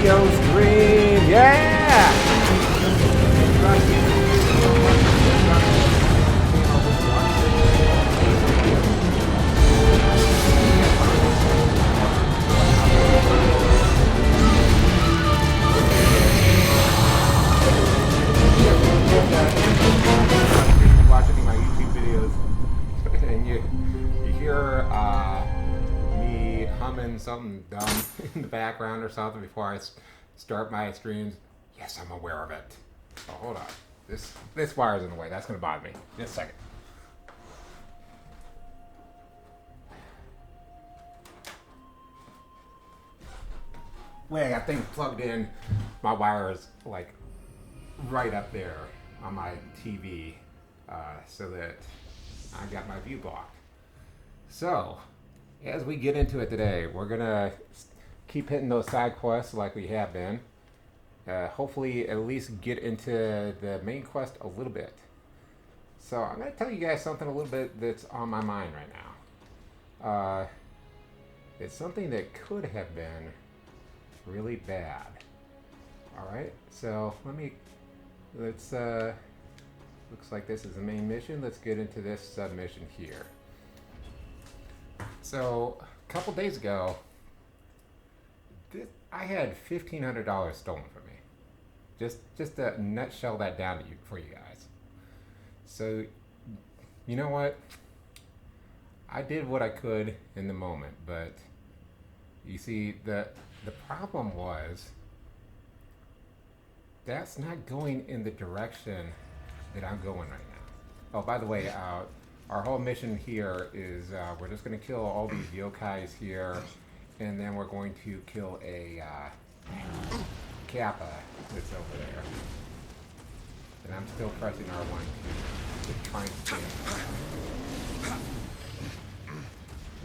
Nioh stream. Yeah! Watch any of my YouTube videos and you hear me humming something dumb in the background or something before I start my streams. Yes, I'm aware of it. Oh, hold on. This wire's in the way. That's going to bother me. Just a second. Wait, I got things plugged in. My wire is like right up there on my TV so that I got my view blocked. So, as we get into it today, we're going to keep hitting those side quests like we have been. Hopefully at least get into the main quest a little bit. So I'm going to tell you guys something a little bit that's on my mind right now. It's something that could have been really bad. Alright, so let's looks like this is the main mission. Let's get into this submission here. So a couple days ago, I had $1,500 stolen from me. Just to nutshell that down to you for you guys. So you know what? I did what I could in the moment, but you see the problem was that's not going in the direction that I'm going right now. Oh, by the way, our whole mission here is we're just going to kill all these yokais here, and then we're going to kill a kappa that's over there. And I'm still pressing R1 to try and stand.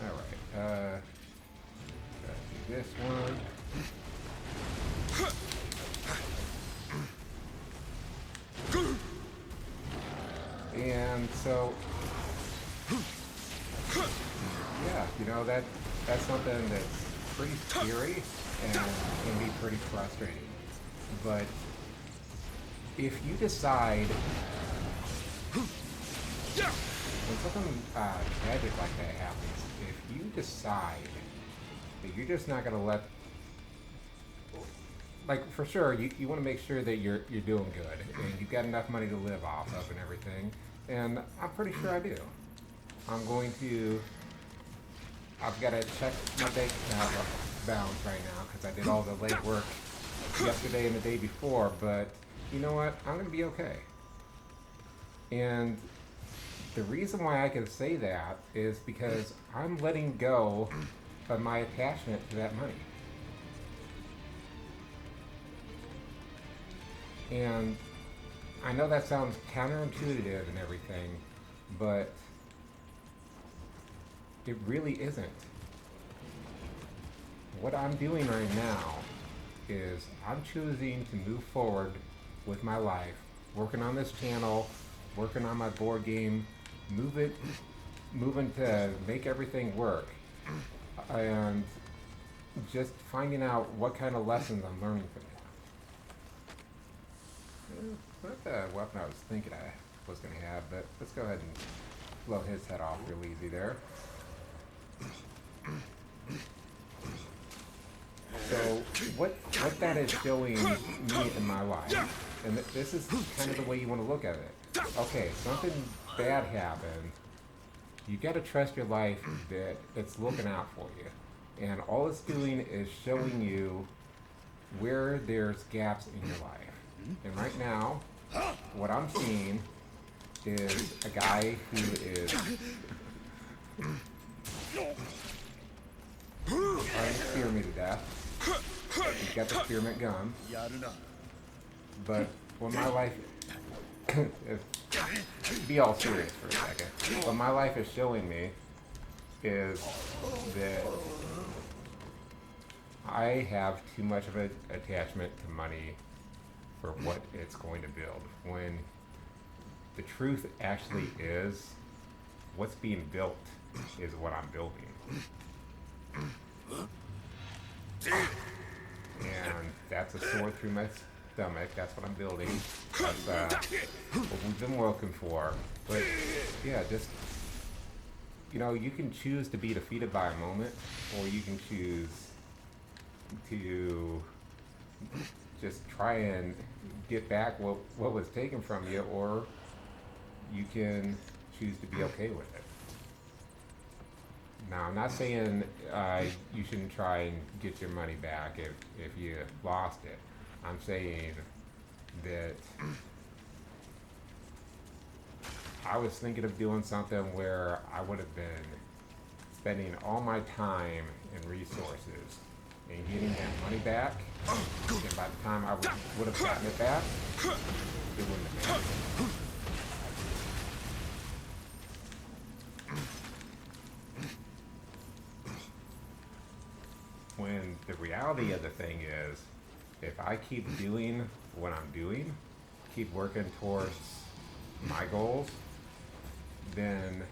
Alright, gotta do this one. And so, yeah, you know, that's something that's pretty scary and can be pretty frustrating. But if you decide, when something tragic like that happens, if you decide that you're just not going to let, like, for sure, you want to make sure that you're doing good and you've got enough money to live off of and everything. And I'm pretty sure I do. I've got to check my bank account balance right now because I did all the late work yesterday and the day before. But you know what? I'm going to be okay. And the reason why I can say that is because I'm letting go of my attachment to that money. And I know that sounds counterintuitive and everything, but it really isn't. What I'm doing right now is I'm choosing to move forward with my life, working on this channel, working on my board game, moving to make everything work, and just finding out what kind of lessons I'm learning from that. Not the weapon I was thinking I was going to have, but let's go ahead and blow his head off real easy there. So what that is showing me in my life, and this is kind of the way you want to look at it. Okay, something bad happened. You got to trust your life that it's looking out for you, and all it's doing is showing you where there's gaps in your life. And right now, what I'm seeing is a guy who is trying to spear me to death. He's got the spearmint gun. But what my life be all serious for a second. What my life is showing me is that I have too much of an attachment to money for what it's going to build, when the truth actually is what's being built is what I'm building. And that's a sword through my stomach. That's what I'm building. That's what we've been working for. But yeah, just you can choose to be defeated by a moment, or you can choose to just try and get back what was taken from you, or you can choose to be okay with it. Now, I'm not saying you shouldn't try and get your money back if you lost it. I'm saying that I was thinking of doing something where I would have been spending all my time and resources and getting that money back, and by the time I would have gotten it back, it wouldn't have been anything. When the reality of the thing is, if I keep doing what I'm doing, keep working towards my goals, then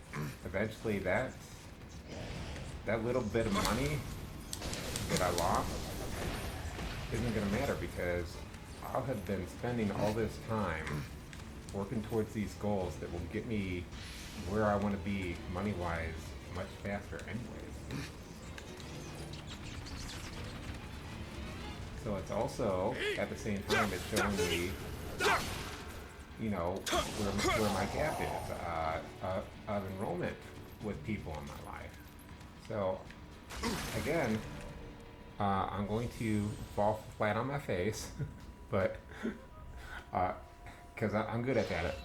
eventually that little bit of money that I lost isn't going to matter, because I'll have been spending all this time working towards these goals that will get me where I want to be money-wise much faster anyways. So it's also, at the same time, it's showing me, where my gap is of enrollment with people in my life. So, again, I'm going to fall flat on my face, but because I'm good at that.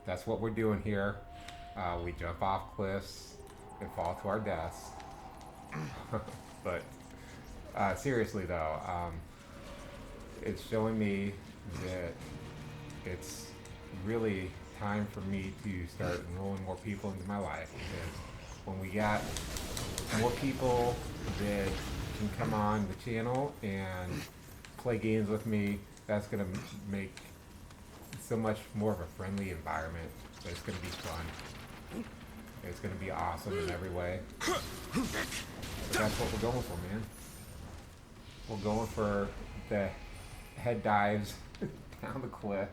That's what we're doing here. We jump off cliffs and fall to our deaths. But seriously though, it's showing me that it's really time for me to start enrolling more people into my life, because when we got more people that can come on the channel and play games with me, that's going to make so much more of a friendly environment. It's going to be fun. It's going to be awesome in every way. But that's what we're going for, man. We're going for the head dives down the cliff.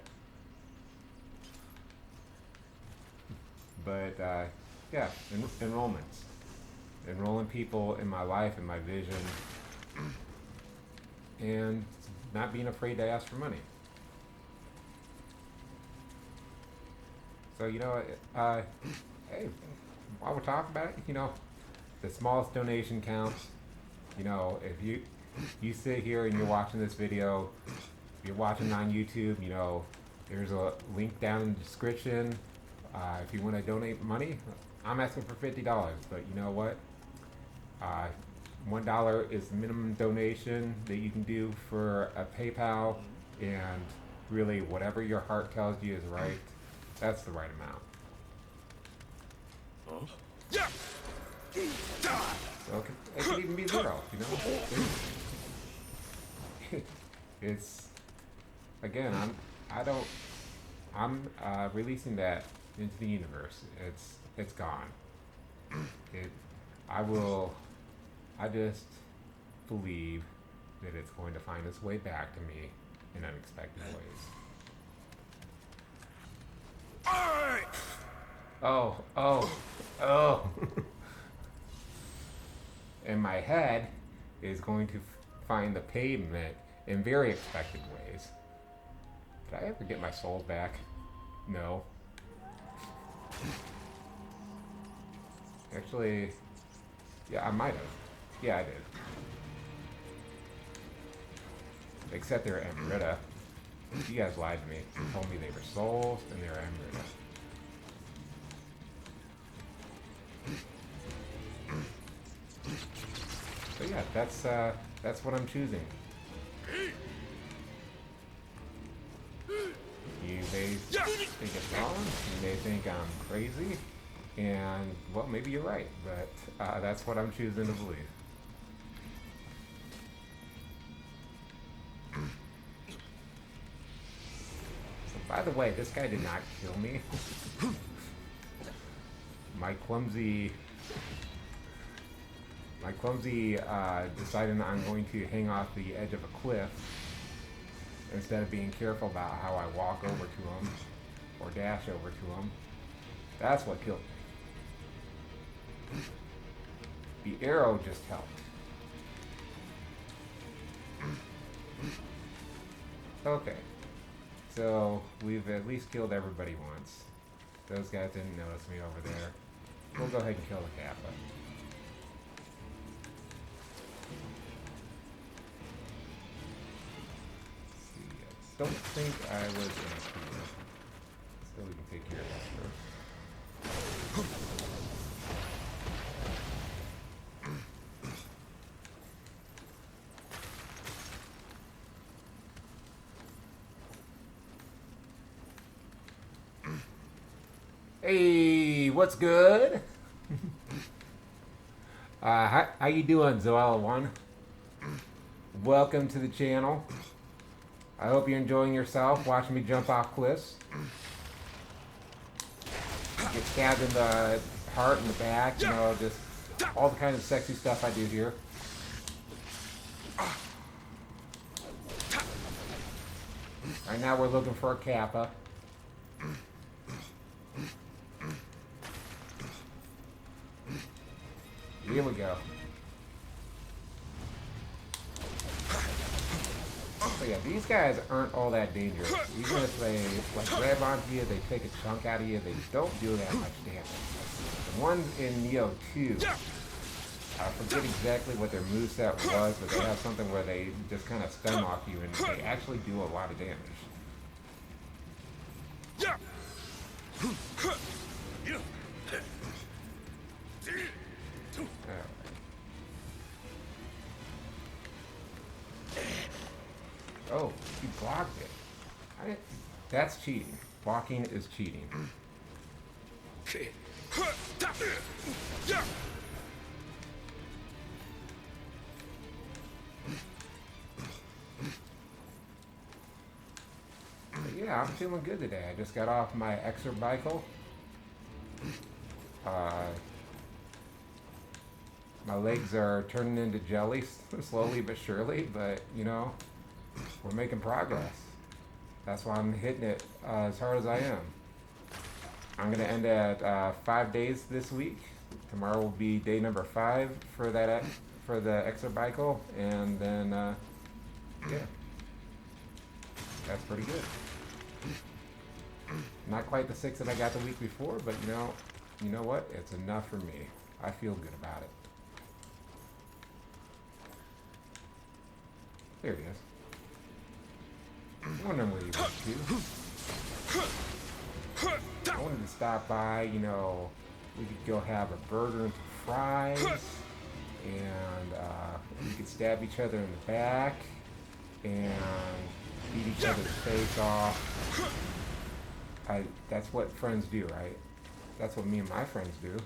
But yeah, enrollments. Enrolling people in my life and my vision, and not being afraid to ask for money. So, hey, while we're talking about it, the smallest donation counts. If you sit here and you're watching this video, if you're watching on YouTube, there's a link down in the description. If you want to donate money, I'm asking for $50, but you know what? $1 is the minimum donation that you can do for a PayPal, and really whatever your heart tells you is right, that's the right amount. So it could even be zero, It's, again, I'm releasing that into the universe. It's gone. I just believe that it's going to find its way back to me in unexpected ways. Oh. And my head is going to find the pavement in very expected ways. Did I ever get my soul back? No. Actually, yeah, I might have. Yeah, I did. Except they're Amrita. You guys lied to me. You told me they were souls and they were Amrita. So yeah, that's what I'm choosing. You may think it's wrong. You may think I'm crazy. And, well, maybe you're right, but that's what I'm choosing to believe. So, by the way, this guy did not kill me. My clumsy My clumsy deciding I'm going to hang off the edge of a cliff instead of being careful about how I walk over to him or dash over to him. That's what killed me. The arrow just helped. Okay, so we've at least killed everybody once. Those guys didn't notice me over there. We'll go ahead and kill the Kappa. I don't think I was in a queue. So we can take care of that first. Hey, what's good? How you doing, Zoella One? Welcome to the channel. I hope you're enjoying yourself, watching me jump off cliffs. Get stabbed in the heart and the back, you know, just all the kind of sexy stuff I do here. Right now we're looking for a Kappa. Here we go. So yeah, these guys aren't all that dangerous. Even if they like grab onto you, they take a chunk out of you, they don't do that much damage. The ones in Nioh 2, I forget exactly what their moveset was, but they have something where they just kind of stun off you and they actually do a lot of damage. Oh, you blocked it. That's cheating. Blocking is cheating. But yeah, I'm feeling good today. I just got off my exerbicycle. My legs are turning into jelly slowly but surely, but you know, we're making progress. That's why I'm hitting it as hard as I am. I'm gonna end at 5 days this week. Tomorrow will be day number 5 for that for the exerbicycle, and then yeah, that's pretty good. Not quite the 6 that I got the week before, but you know what? It's enough for me. I feel good about it. There he is. I wonder where you went to. I wanted to stop by, you know, we could go have a burger and some fries, and we could stab each other in the back, and beat each other's face off. That's what friends do, right? That's what me and my friends do.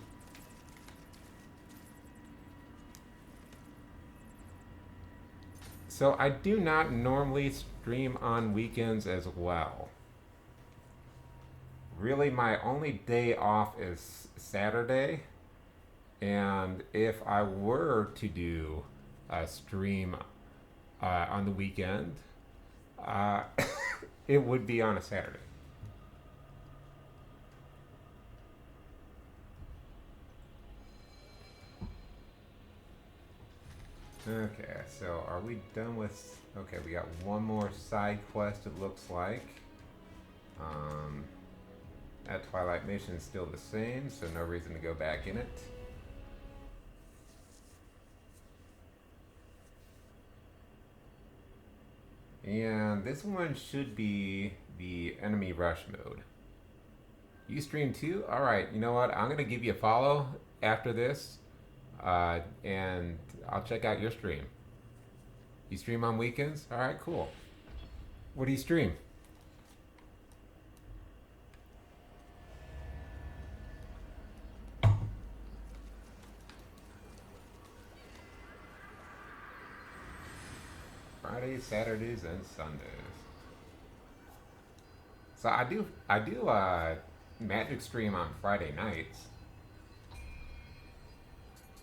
So I do not normally stream on weekends as well. Really, my only day off is Saturday. And if I were to do a stream on the weekend, it would be on a Saturday. Okay, so are we done with... Okay, we got one more side quest, it looks like. That Twilight mission is still the same, so no reason to go back in it. And this one should be the enemy rush mode. You stream too? Alright, you know what? I'm going to give you a follow after this. And I'll check out your stream. You stream on weekends? Alright, cool. What do you stream? Fridays, Saturdays, and Sundays. So I do Magic stream on Friday nights.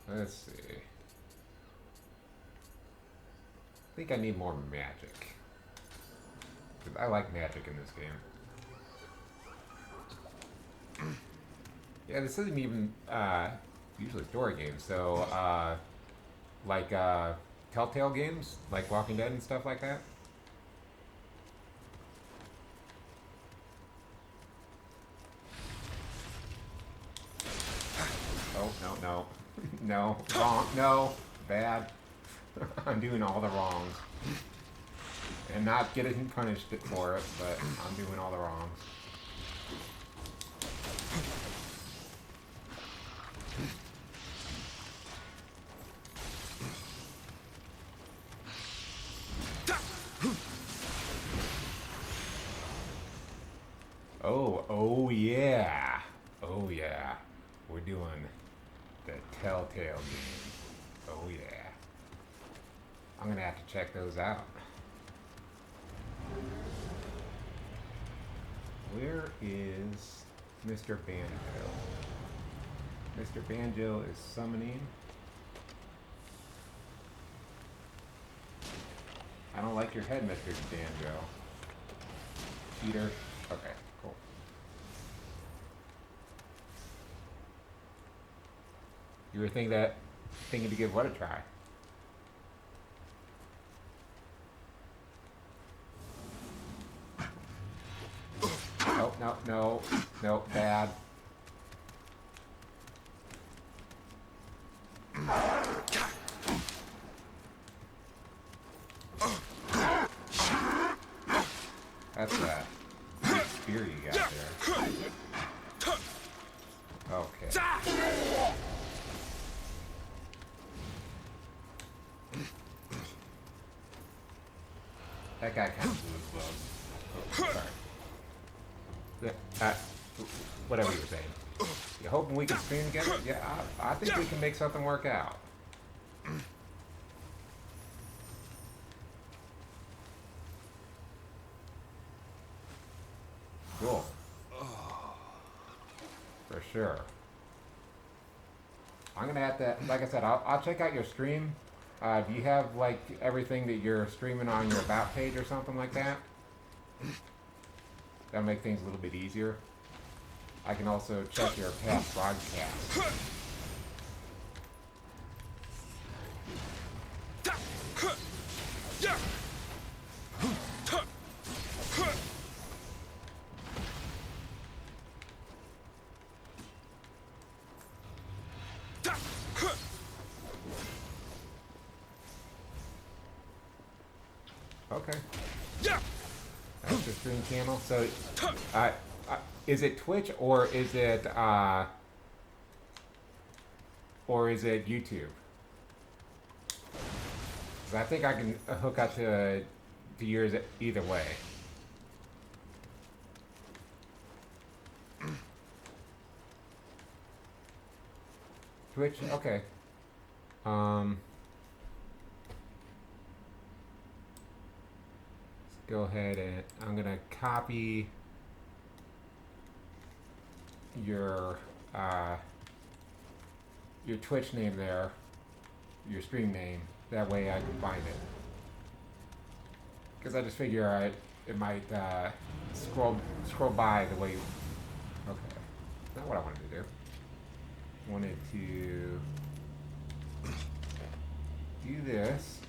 Let's see. think I need more magic. 'Cause I like magic in this game. Yeah, this isn't even usually story games. So, like Telltale games, like Walking Dead and stuff like that. Oh, no, no. No, wrong, no, bad. I'm doing all the wrongs. And not getting punished for it, but I'm doing all the wrongs. Oh yeah. Oh yeah. We're doing the Telltale games. Oh yeah. I'm gonna have to check those out. Where is Mr. Banjo? Mr. Banjo is summoning. I don't like your head, Mr. Banjo. Cheater. Okay, cool. You were thinking to give what a try? Oh, no, no, no, bad. That's that spear you got there. Okay. That guy kind of blew his load. Oh, sorry. Uh, whatever you were saying. You hoping we can stream together? Yeah, I think we can make something work out. Cool. For sure. I'm gonna have to, like I said, I'll check out your stream. Do you have like everything that you're streaming on your about page or something like that? That'll make things a little bit easier. I can also check your past broadcasts. Okay. That's the stream channel. So, is it Twitch or is it YouTube? 'Cause I think I can hook up to yours either way. Twitch, okay. Let's go ahead and I'm gonna copy your Twitch name there, your stream name. That way I can find it. Because I just figure it might scroll by the way. Okay, not what I wanted to do. Wanted to do this.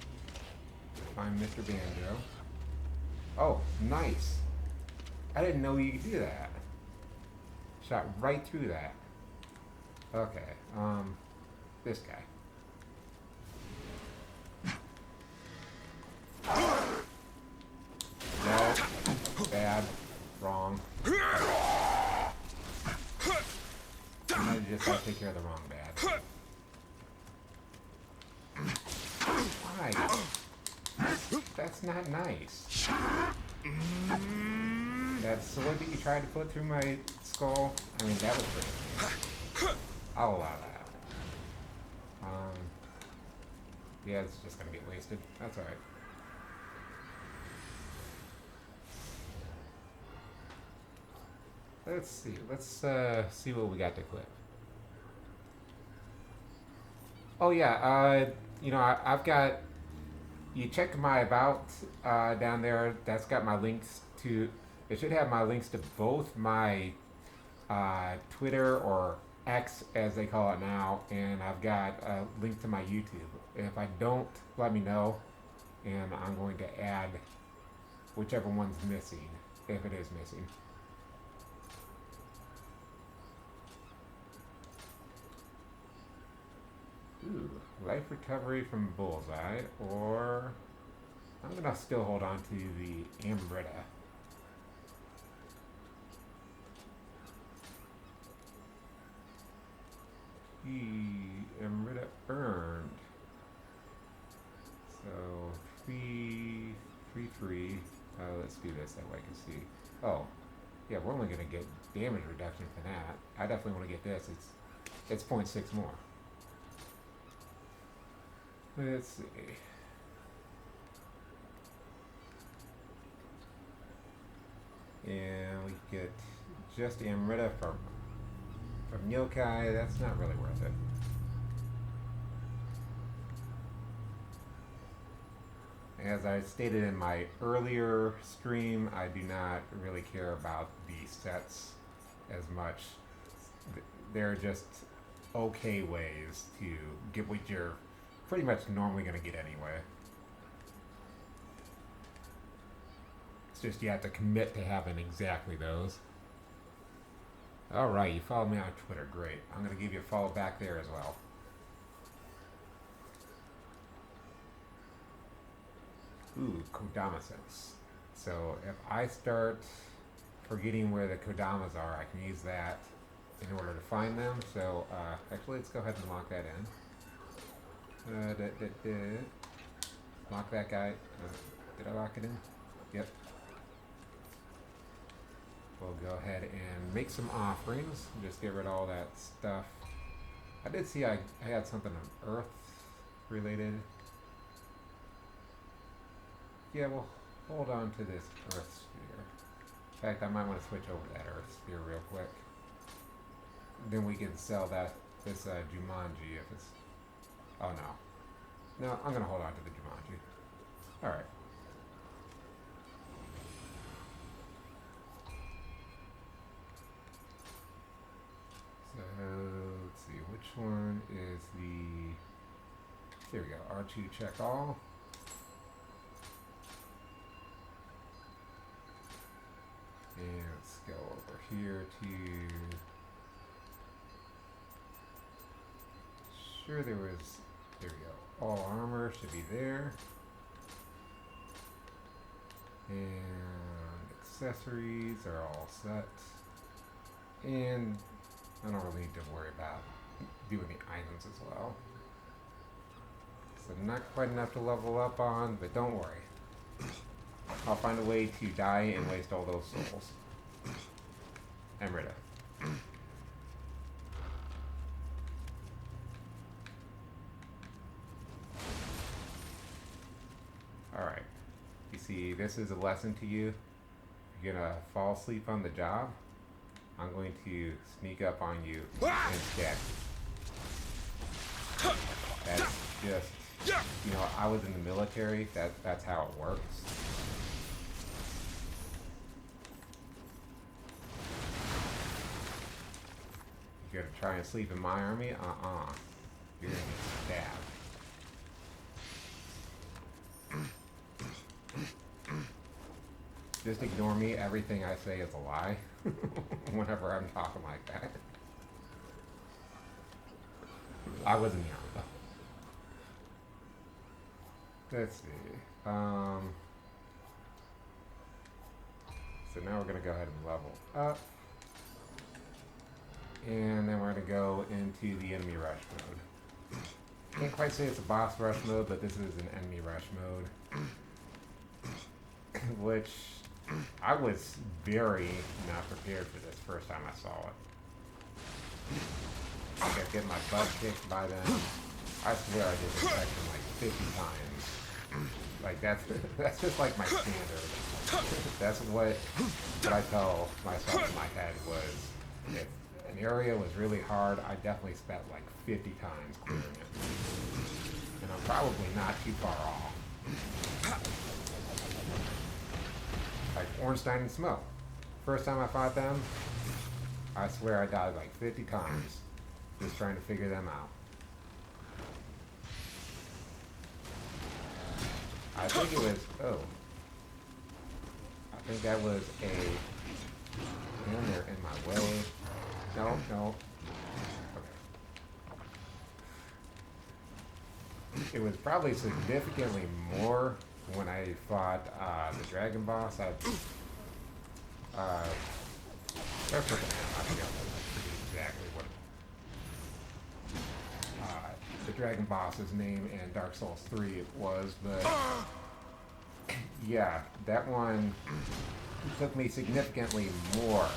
Find Mr. Banjo. Oh, nice. I didn't know you could do that. Shot right through that. Okay, this guy. No, bad, wrong. I just gotta take care of the wrong bad. Why? That's not nice. That sword that you tried to put through my skull, I mean, that was pretty. I'll allow that. Yeah, it's just gonna get wasted. That's alright. Let's see. Let's see what we got to clip. Oh yeah. I've got you check my about down there. That's got my links to. It should have my links to both my Twitter or X as they call it now, and I've got a link to my YouTube. If I don't, let me know, and I'm going to add whichever one's missing, if it is missing. Ooh, life recovery from bullseye, or I'm gonna still hold on to the Amrita. Amrita earned. So 3. Let's do this that way I can see. Oh, yeah, we're only gonna get damage reduction for that. I definitely want to get this. It's 0.6 more. Let's see. And we get just Amrita from Yokai. That's not really worth it. As I stated in my earlier stream, I do not really care about the sets as much. They're just okay ways to get what you're pretty much normally going to get anyway. It's just you have to commit to having exactly those. Alright, you follow me on Twitter. Great. I'm going to give you a follow back there as well. Ooh, Kodama sense. So if I start forgetting where the Kodamas are, I can use that in order to find them. So actually, let's go ahead and lock that in. Lock that guy. Did I lock it in? Yep. We'll go ahead and make some offerings. Just get rid of all that stuff. I did see I had something on Earth related. Yeah, we'll hold on to this Earth sphere. In fact, I might want to switch over to that Earth sphere real quick. Then we can sell this Jumanji if it's... Oh, no. No, I'm going to hold on to the Jumanji. Alright. So, let's see. Which one is the... Here we go. R2 check all. And let's go over here to... Sure there was... There we go. All armor should be there. And accessories are all set. And I don't really need to worry about doing the items as well. So not quite enough to level up on, but don't worry. I'll find a way to die and waste all those souls. Amrita. Alright. You see, this is a lesson to you. If you're gonna fall asleep on the job, I'm going to sneak up on you and stab you. That's just... You know, I was in the military. That's how it works. You're gonna try and sleep in my army? You're gonna get stabbed. Just ignore me. Everything I say is a lie. Whenever I'm talking like that. I was in the army though. Let's see. So now we're going to go ahead and level up. And then we're going to go into the enemy rush mode. Can't quite say it's a boss rush mode, but this is an enemy rush mode. Which I was very not prepared for this first time I saw it. I kept getting my butt kicked by them. I swear I did this section like 50 times. Like that's just like my standard. That's what I tell myself in my head was if an area was really hard, I definitely spent like 50 times clearing it. And I'm probably not too far off. like Ornstein and Smoke. First time I fought them, I swear I died like 50 times just trying to figure them out. I think it was, oh. I think that was a, damn, they're in my way. No, no. Okay. It was probably significantly more when I fought the dragon boss. I forget exactly what the dragon boss's name in Dark Souls 3 it was, but yeah, that one took me significantly more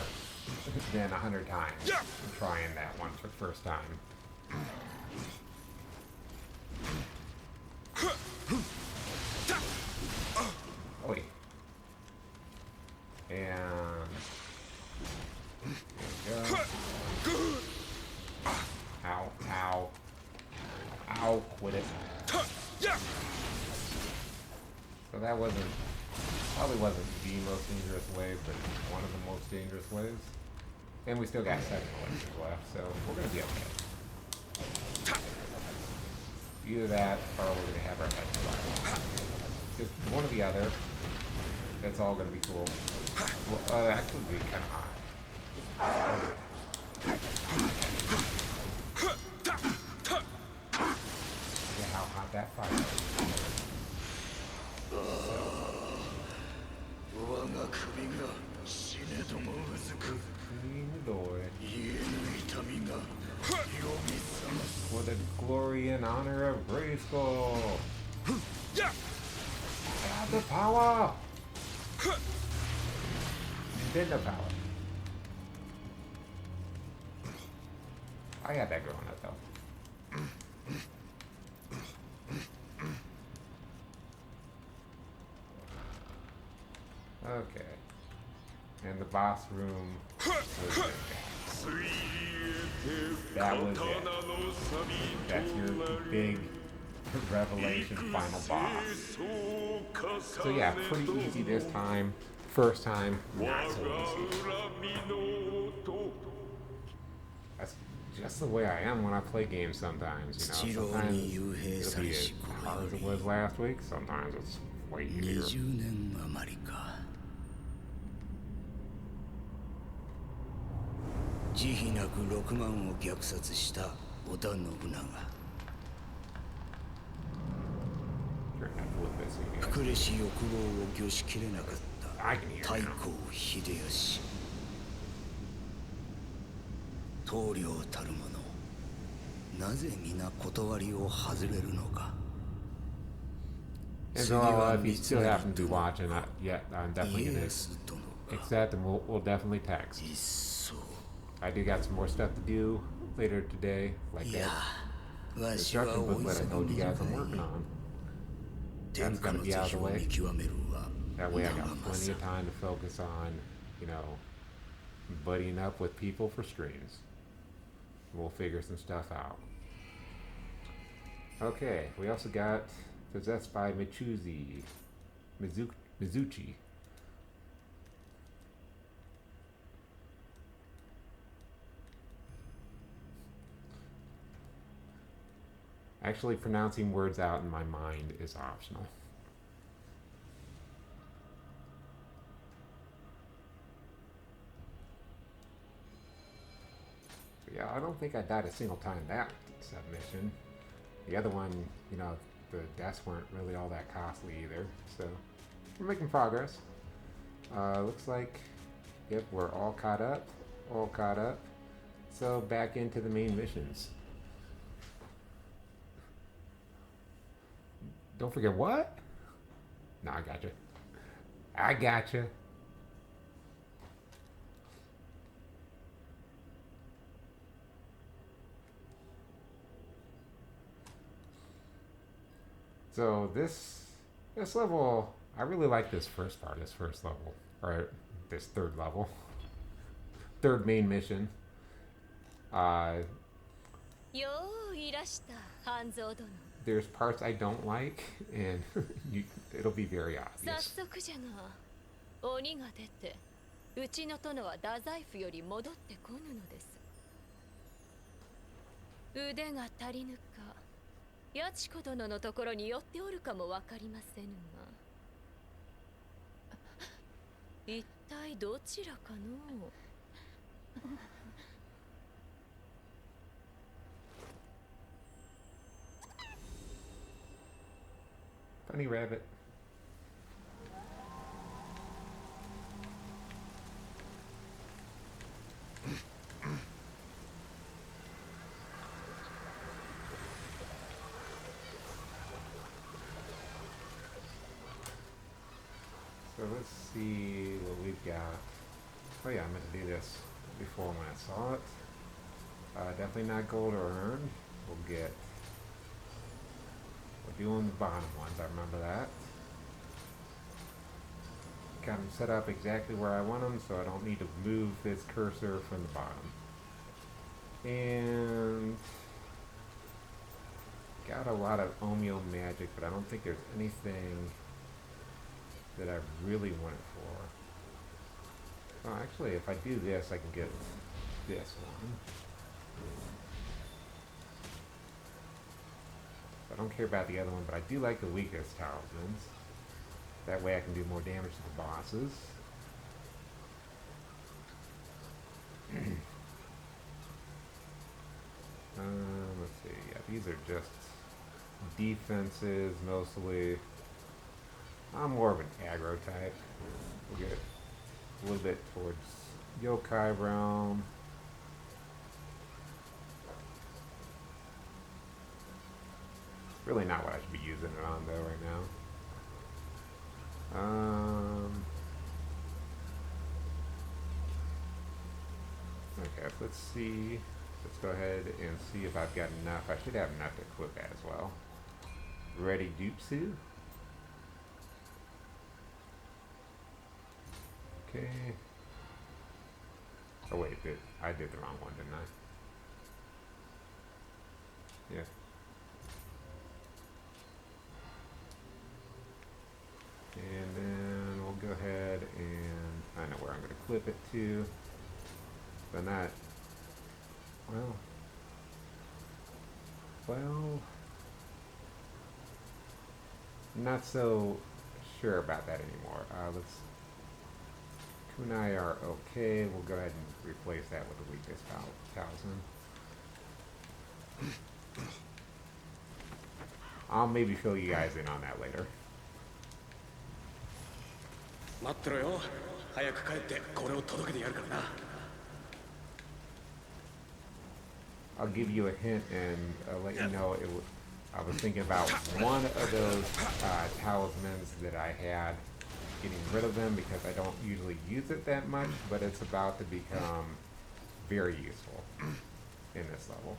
than 100 times trying that one for the first time. Oh, wait. And there we go. Ow, ow. Ow, quit it. So that probably wasn't the most dangerous wave, but one of the most dangerous waves. And we still got 7 elixirs left, so we're going to be okay. Either that, or we're going to have our heads fire. Just one or the other. That's all going to be cool. Well, that could be kind of hot. Yeah, how hot that fire is. For the glory and honor of Grayskull. Have the power. Did the power. I had that growing up though. Okay. And the boss room was it. That was it. That's your big revelation final boss. So yeah, pretty easy this time. First time, not so easy. That's just the way I am when I play games sometimes, you know. Sometimes it'll be as hard as it was last week. Sometimes it's way easier. 慈悲なく6万を虐殺した織田信長。膨れし欲望を御しきれなかった太閤秀吉。棟梁たる者、なぜ皆断りを外れるのか。And so, if you still happen to be watching, yeah, I'm definitely gonna accept, and we'll definitely text. I do got some more stuff to do later today, like that instruction booklet I told you guys I'm working on. That's gonna be out of the way. That way I got plenty of time to focus on, you know, buddying up with people for streams. We'll figure some stuff out. Okay, we also got Possessed by Mizuchi. Actually, pronouncing words out in my mind is optional. But yeah, I don't think I died a single time that submission. The other one, you know, the deaths weren't really all that costly either, so we're making progress. Looks like, yep, we're all caught up. So back into the main missions. Don't forget what? No, I gotcha. So this level, I really like this first part, this first level, or this third level, third main mission. There's parts I don't like, and it'll be very obvious. 鬼が出てうちの殿は太宰府より戻ってこぬのです。腕が足りぬか八千子殿のところに寄っておるかもわかりませぬが、一体どちらかのう。Bunny rabbit. So let's see what we've got. Oh yeah, I meant to do this before when I saw it. Definitely not gold or earned. We'll doing the bottom ones, I remember that. Got them set up exactly where I want them, so I don't need to move this cursor from the bottom. And got a lot of Omeo magic, but I don't think there's anything that I really want it for. Oh, actually, if I do this, I can get this one. I don't care about the other one, but I do like the weakest talismans. That way I can do more damage to the bosses. Let's see. Yeah, these are just defenses mostly. I'm more of an aggro type. We'll get a little bit towards Yokai Realm. Really not what I should be using it on though right now. Okay, let's see. Let's go ahead and see if I've got enough. I should have enough to equip that as well. Ready Dupsu. Okay. Oh wait, I did the wrong one, didn't I? Yeah. And then we'll go ahead and I know where I'm going to clip it to. But not, well, not so sure about that anymore. Let's, Kunai are okay. We'll go ahead and replace that with the weakest talisman. I'll maybe fill you guys in on that later. 待ってろよ。早く帰ってこれを届けてやるからな。I'll give you a hint and let you know I was thinking about one of those talismans that I had, getting rid of them because I don't usually use it that much, but it's about to become very useful in this level.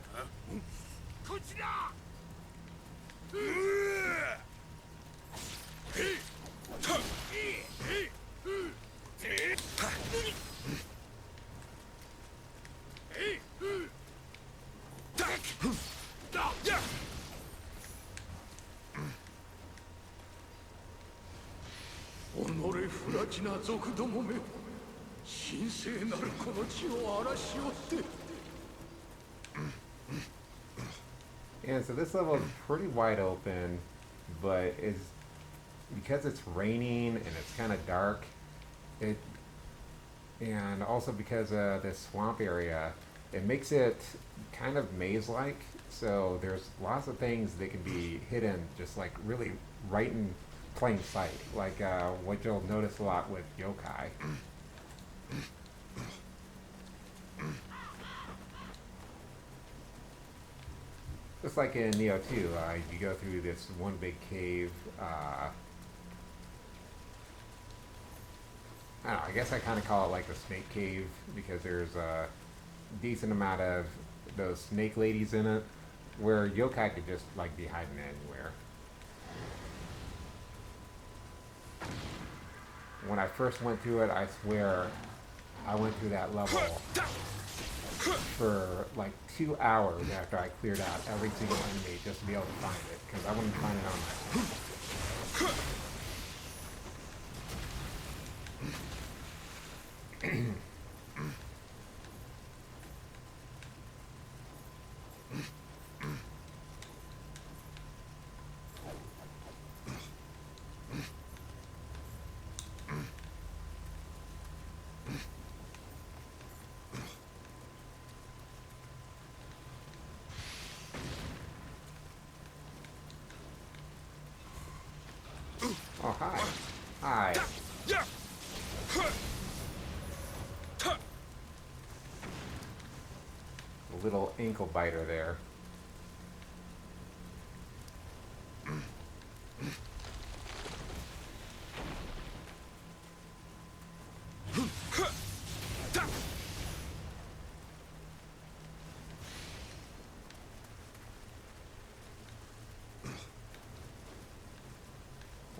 And so this level is pretty wide open, but because it's raining and it's kind of dark, and also because of this swamp area, it makes it kind of maze-like. So there's lots of things that can be hidden just like really right in plain sight, like what you'll notice a lot with yokai. Just like in Nioh 2, you go through this one big cave. I don't know, I guess I kind of call it like the snake cave because there's a decent amount of those snake ladies in it, where yokai could just like be hiding anywhere. When I first went through it, I swear I went through that level for like 2 hours after I cleared out every single enemy just to be able to find it, because I wouldn't find it on my own. Oh, hi. Hi. A little ankle biter there.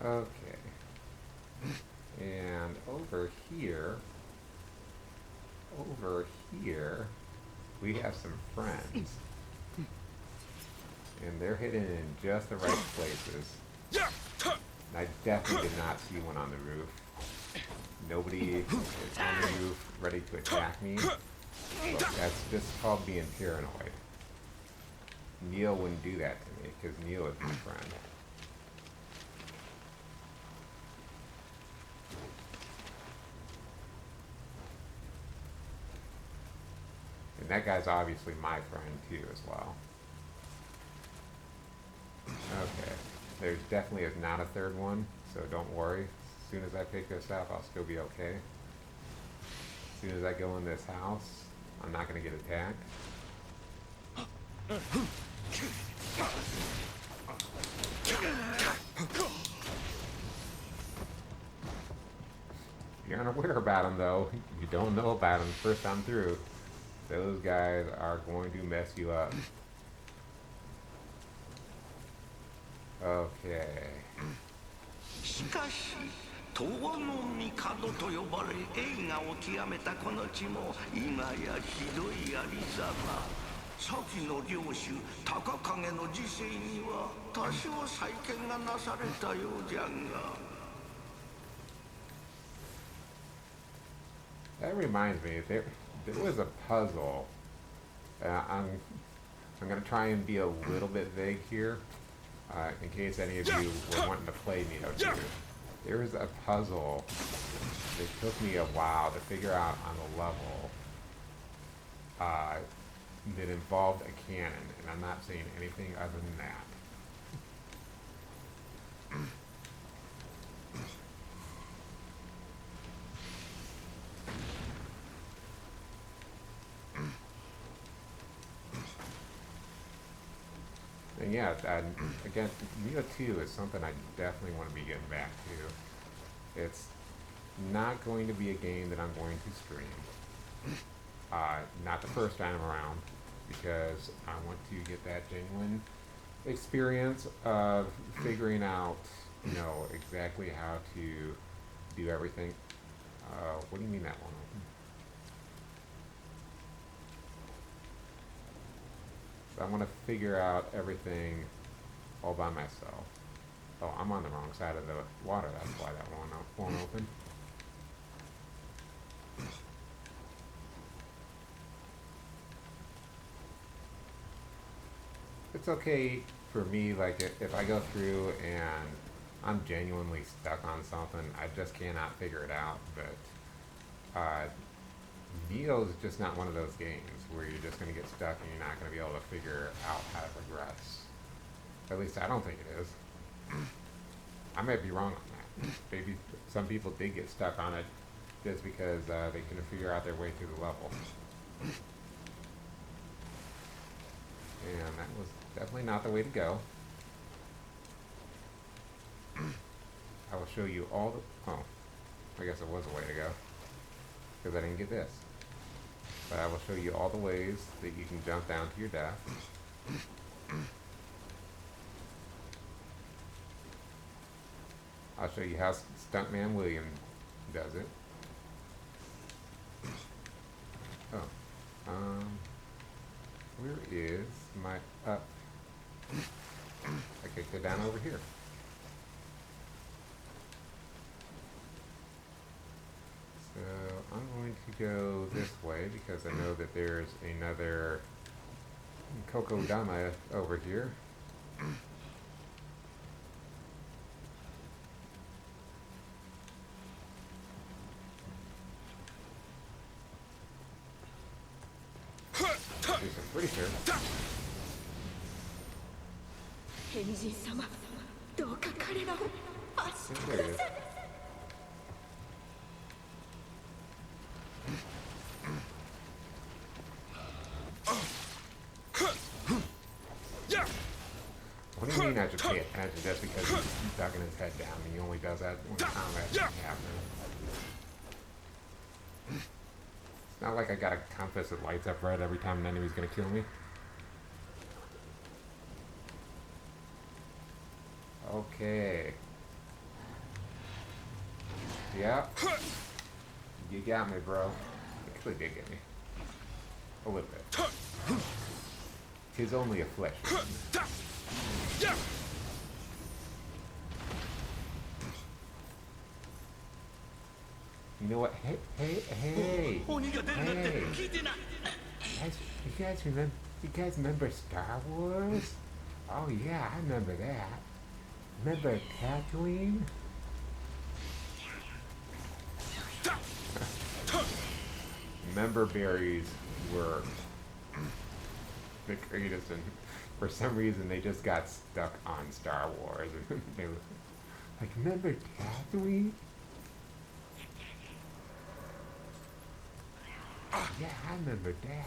Okay. And over here, we have some friends. And they're hidden in just the right places. And I definitely did not see one on the roof. Nobody is on the roof ready to attack me. But that's just called being paranoid. Nioh wouldn't do that to me, because Nioh is my friend. And that guy's obviously my friend too as well. Okay. There definitely is not a third one, so don't worry. As soon as I pick this up, I'll still be okay. As soon as I go in this house, I'm not going to get attacked. If you're unaware about them though, you don't know about them first time through, those guys are going to mess you up. Okay. しかし東の帝と呼ばれ栄華を極めたこの地も今やひどいありさま。先の領主高影の時世には多少再建がなされたようじゃが。That reminds me, there was a puzzle. I'm going to try and be a little bit vague here, in case any of you were wanting to play Nioh 2. There was a puzzle that took me a while to figure out on the level that involved a cannon, and I'm not saying anything other than that. And yeah, again, Nioh 2 is something I definitely want to be getting back to. It's not going to be a game that I'm going to stream. Not the first time around, because I want to get that genuine experience of figuring out, you know, exactly how to do everything. What do you mean that one open? So I want to figure out everything all by myself. Oh, I'm on the wrong side of the water, that's why that one won't open. It's okay for me, like, if I go through and I'm genuinely stuck on something, I just cannot figure it out, but Nioh is just not one of those games where you're just going to get stuck and you're not going to be able to figure out how to progress. At least I don't think it is. I might be wrong on that. Maybe some people did get stuck on it just because they couldn't figure out their way through the level. And that was definitely not the way to go. I will show you all the... Oh, I guess it was a way to go, because I didn't get this. But I will show you all the ways that you can jump down to your death. I'll show you how Stuntman William does it. Oh. Where is my up? I could go down over here. So I'm going to go this way because I know that there's another Kokodama over here. I'm pretty sure. 変人様、どうか彼らを There he is. What do you mean I should pay attention just because he's ducking his head down and he only does that when combat's happening? It's not like I got a compass that lights up red every time an enemy's gonna kill me. Okay. Yep. You got me, bro. Actually did get me. A little bit. 'Tis only a flesh wound. You know what? Hey. Hey. You guys remember Star Wars? Oh yeah, I remember that. Remember Tatooine? Member berries were the greatest, and for some reason they just got stuck on Star Wars. They were like, remember Tatooine? Yeah, I remember that.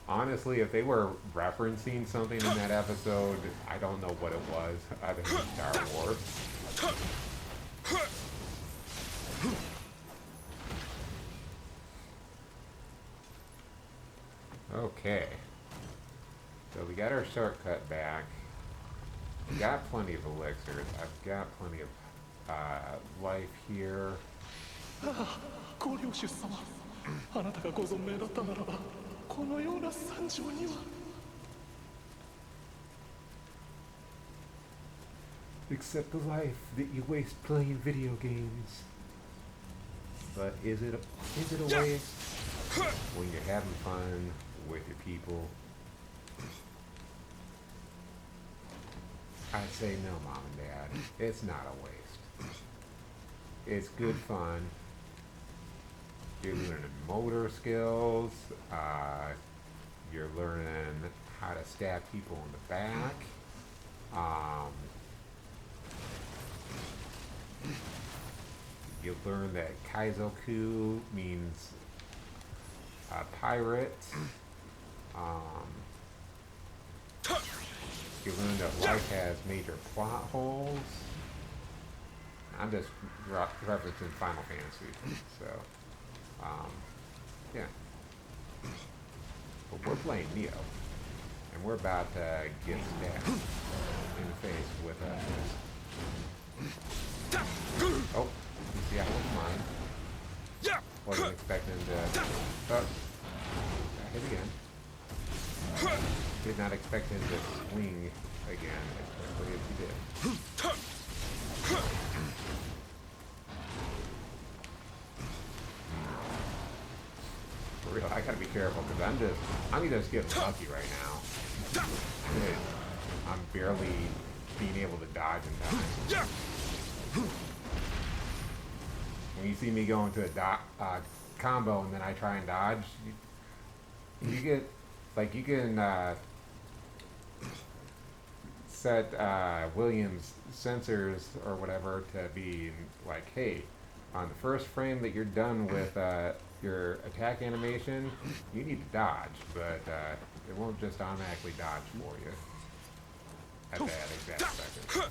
Honestly, if they were referencing something in that episode, I don't know what it was other than Star Wars. Okay. So we got our shortcut back. We got plenty of elixirs. I've got plenty of life here. ご領主様、あなたがご存命だったならば、このような惨状には。Except the life that you waste playing video games. But is it a waste when you're having fun with your people? I'd say no, Mom and Dad. It's not a waste. It's good fun. You're learning motor skills. You're learning how to stab people in the back. You learn that Kaizoku means pirate. You learn that life has major plot holes. I'm just referencing Final Fantasy, so yeah. But we're playing Nioh, and we're about to get stabbed in the face with oh, you see, I was mine. Wasn't expecting to. Oh, I hit again. Did not expect him to swing again as quickly as he did. For real, I gotta be careful because I'm just getting lucky right now. I'm barely being able to dodge in time. When you see me go into a combo and then I try and dodge, you get, like, you can set Williams sensors or whatever to be like, hey, on the first frame that you're done with your attack animation, you need to dodge, but it won't just automatically dodge for you at that exact second.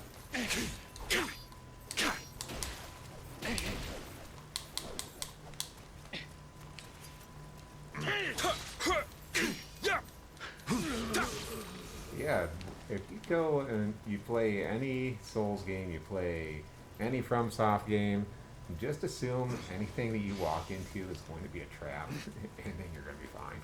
Yeah, if you go and you play any Souls game, you play any FromSoft game, just assume anything that you walk into is going to be a trap, and then you're going to be fine.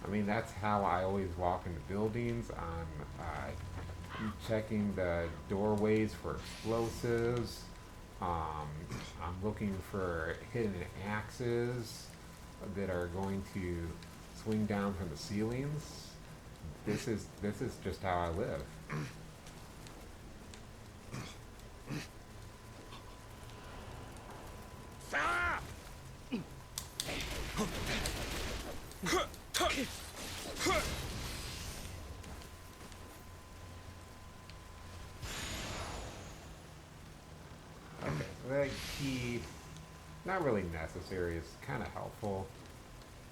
I mean, that's how I always walk into buildings. I'm checking the doorways for explosives. I'm looking for hidden axes that are going to swing down from the ceilings. This is just how I live. Okay, that key, not really necessary. It's kind of helpful.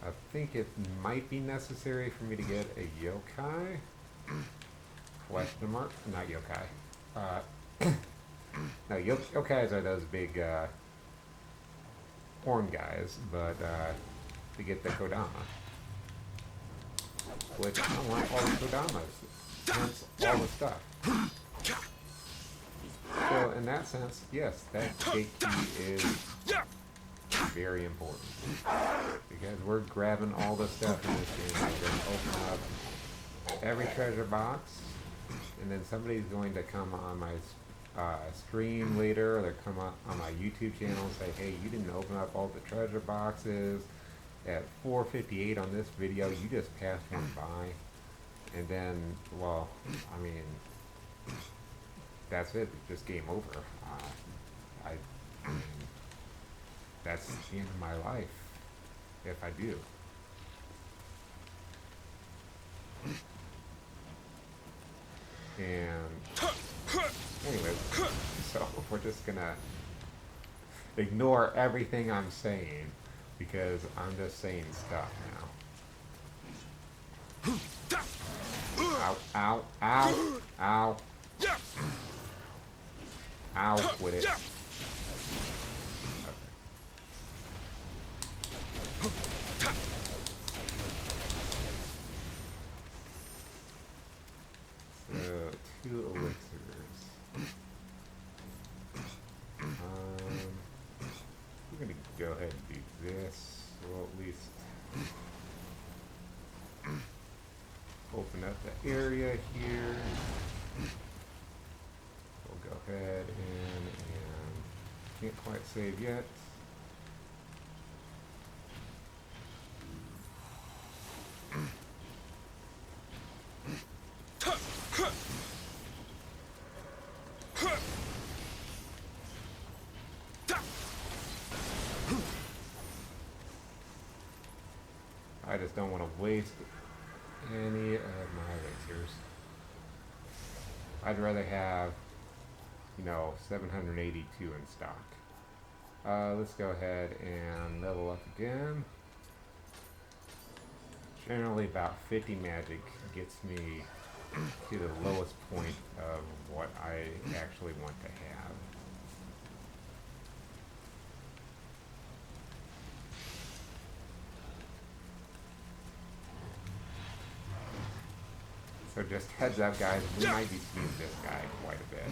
I think it might be necessary for me to get a yokai. Question mark? Not yokai. No, yokais are those big horn guys, but to get the Kodama. Which I want all the Kodamas. Hence all the stuff. So in that sense, yes, that gate key is very important. Because we're grabbing all the stuff in this game. We're going to open up every treasure box, and then somebody's going to come on my stream later, or they'll come on my YouTube channel and say, hey, you didn't open up all the treasure boxes at 4:58 on this video, you just passed one by. And then, well, I mean, that's it, it's just game over. I mean, that's the end of my life, if I do. And anyway, so we're just gonna ignore everything I'm saying because I'm just saying stuff now. Ow, ow, ow, ow. Ow, quit it. So, 2 elixirs. We're gonna go ahead and do this. We'll at least open up the area here. We'll go ahead and can't quite save yet. I just don't want to waste any of my elixirs. I'd rather have, 782 in stock. Let's go ahead and level up again. Generally about 50 magic gets me to the lowest point of what I actually want to have. So just heads up, guys, we might be seeing this guy quite a bit.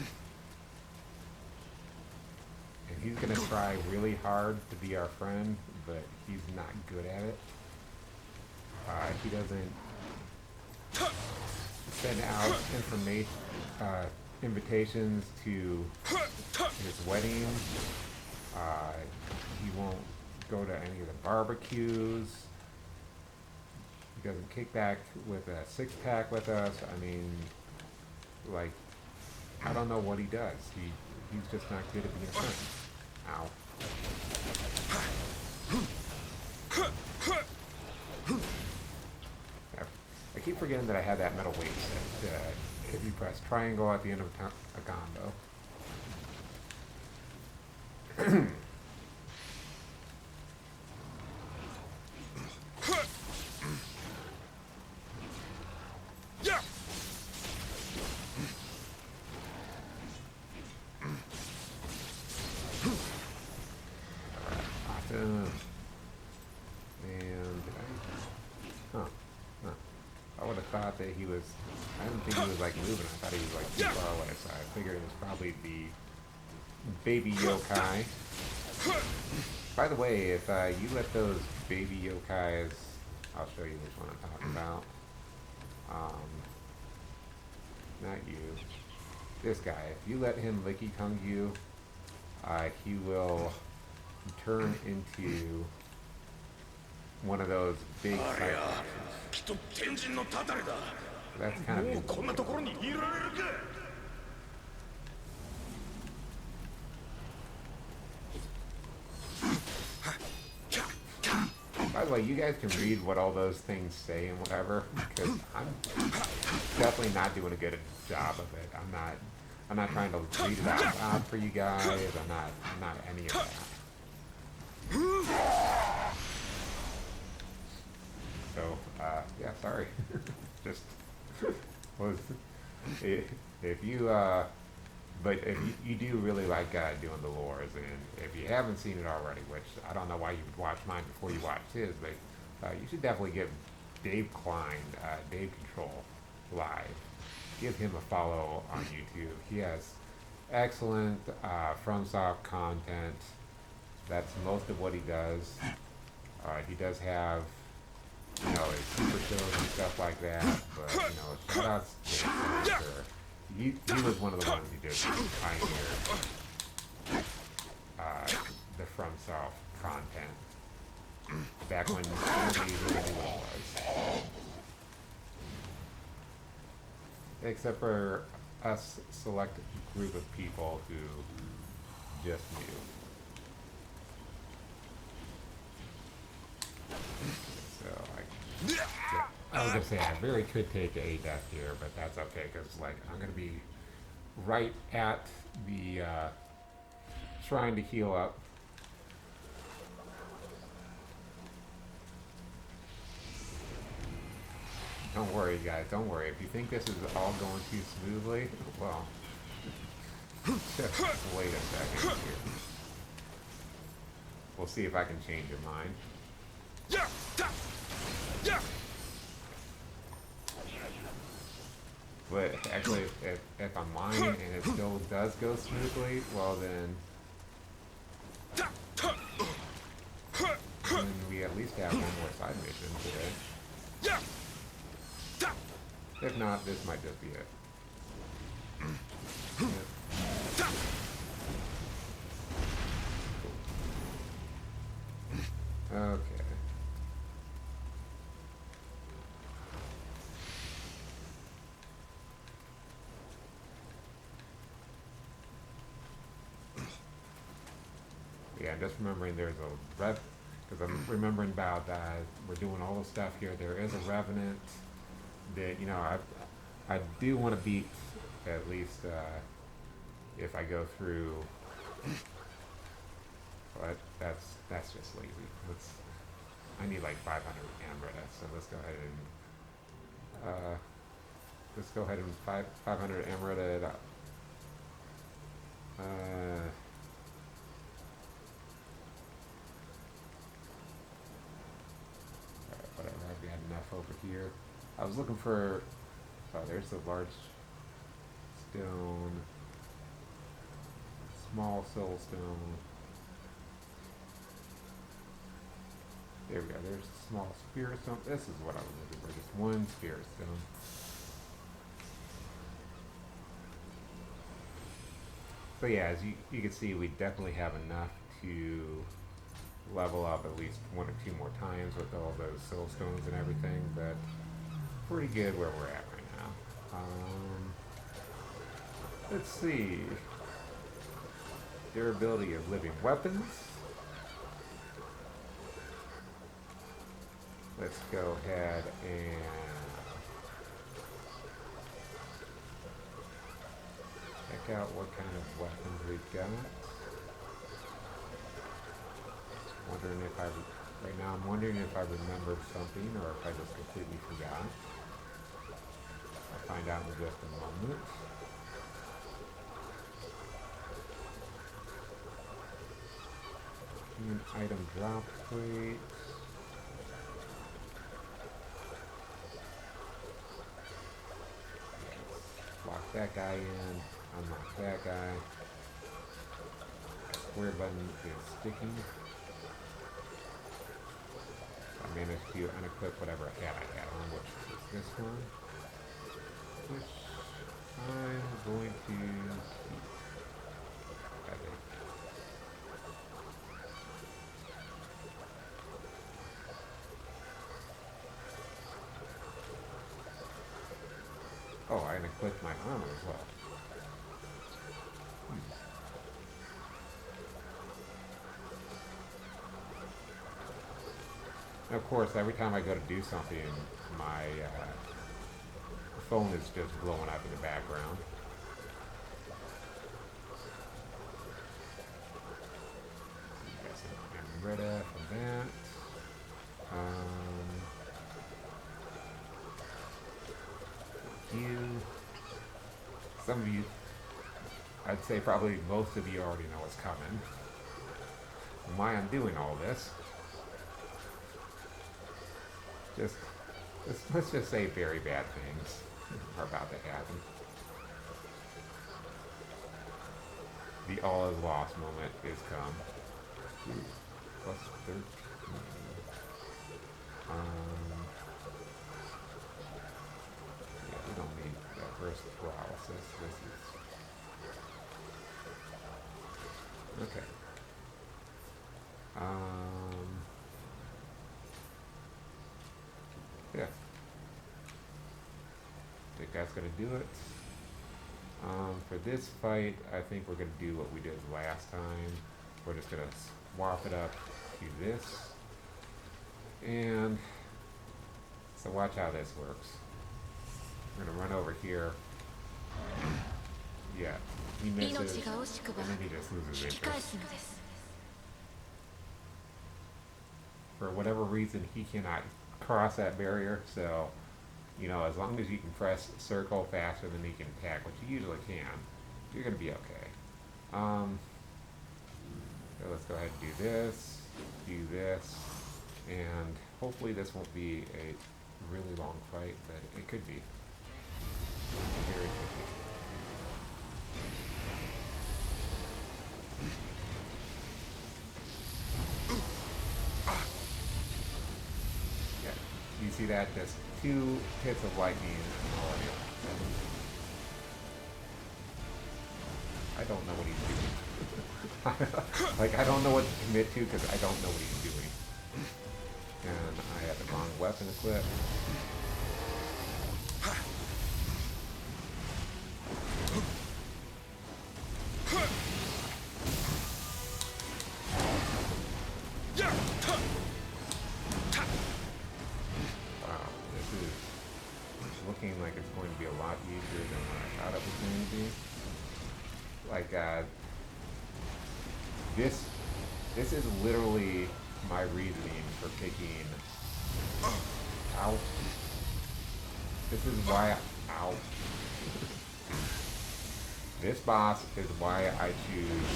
And he's going to try really hard to be our friend, but he's not good at it. He doesn't send out invitations to his wedding. He won't go to any of the barbecues. He doesn't kick back with a 6-pack with us. I mean, like, I don't know what he does. He's just not good at being a friend. Ow. I keep forgetting that I have that metal weight that if you press triangle at the end of a combo. Awesome. And I would have thought that he was, I didn't think he was like moving, I thought he was like too far away, so I figured it was probably the baby yokai. By the way, if you let those baby yokais, I'll show you which one I'm talking about. Not you. This guy. If you let him licky tongue you, he will turn into one of those big cyclops. That's kind of By By the way, you guys can read what all those things say and whatever, because I'm definitely not doing a good job of it. I'm not trying to read it out loud for you guys. I'm not any of that. So, yeah, sorry. Just was if you but if you do really like doing the lores, and if you haven't seen it already, which I don't know why you would watch mine before you watch his, but you should definitely give Dave Klein, Dave Control Live, give him a follow on YouTube. He has excellent FromSoft content. That's most of what he does. He does have, you know, his super shows and stuff like that, but, you know, shout outs to him for sure. He was one of the ones who just pioneered the FromSoft content back when nobody really knew what it was. Except for us select group of people who just knew. So I was gonna say I very could take a death here, but that's okay because like I'm gonna be right at the trying to heal up. Don't worry, guys. Don't worry. If you think this is all going too smoothly, well, just wait a second here. We'll see if I can change your mind. But actually, if I'm lying and it still does go smoothly, well then we at least have one more side mission today. If not, this might just be it. Okay. Yeah, I'm just remembering there's a rev, because I'm remembering about we're doing all the stuff here. There is a revenant that, you know, I do want to beat at least if I go through. But that's just lazy. I need like 500 Amrita, so let's go ahead and 500 Amrita it up. Whatever, I've got enough over here. I was looking for, oh, there's the large stone, small soul stone. There we go, there's the small spirit stone. This is what I was looking for, just one spirit stone. So yeah, as you can see, we definitely have enough to level up at least 1 or 2 more times with all those soul stones and everything, but pretty good where we're at right now. Let's see. Durability of living weapons. Let's go ahead and check out what kind of weapons we've got. Wondering if right now I'm wondering if I remembered something or if I just completely forgot. I'll find out in just a moment. Human item drop plate. Lock that guy in. Unlock that guy. Square button is sticking. I managed to unequip whatever hat I had on, which is this one. Which I'm going to keep. Okay. Oh, I unequipped my armor as well. Of course, every time I go to do something, my phone is just blowing up in the background. Got some Amrita from that. You, some of you, I'd say probably most of you already know what's coming. And why I'm doing all this. Let's just say very bad things are about to happen. The all is lost moment is come. Plus 13. Yeah, we don't need that burst paralysis. This is okay. Yeah. I think that's gonna do it. For this fight, I think we're gonna do what we did last time. We're just gonna swap it up to this. And so watch how this works. We're gonna run over here. Yeah, he misses, and then he just loses interest. For whatever reason, he cannot cross that barrier, so you know, as long as you can press circle faster than he can attack, which you usually can, you're gonna be okay. So let's go ahead and do this, and hopefully this won't be a really long fight, but it could be. Very tricky. Yeah, you see that? Just 2 hits of lightning already. I don't know what he's doing. Like, I don't know what to commit to because I don't know what he's doing. And I have the wrong weapon equipped. Wow, this is looking like it's going to be a lot easier than what I thought it was going to be. Like, this is literally my reasoning for picking. Ow. This is why. Ow. This boss is why I choose.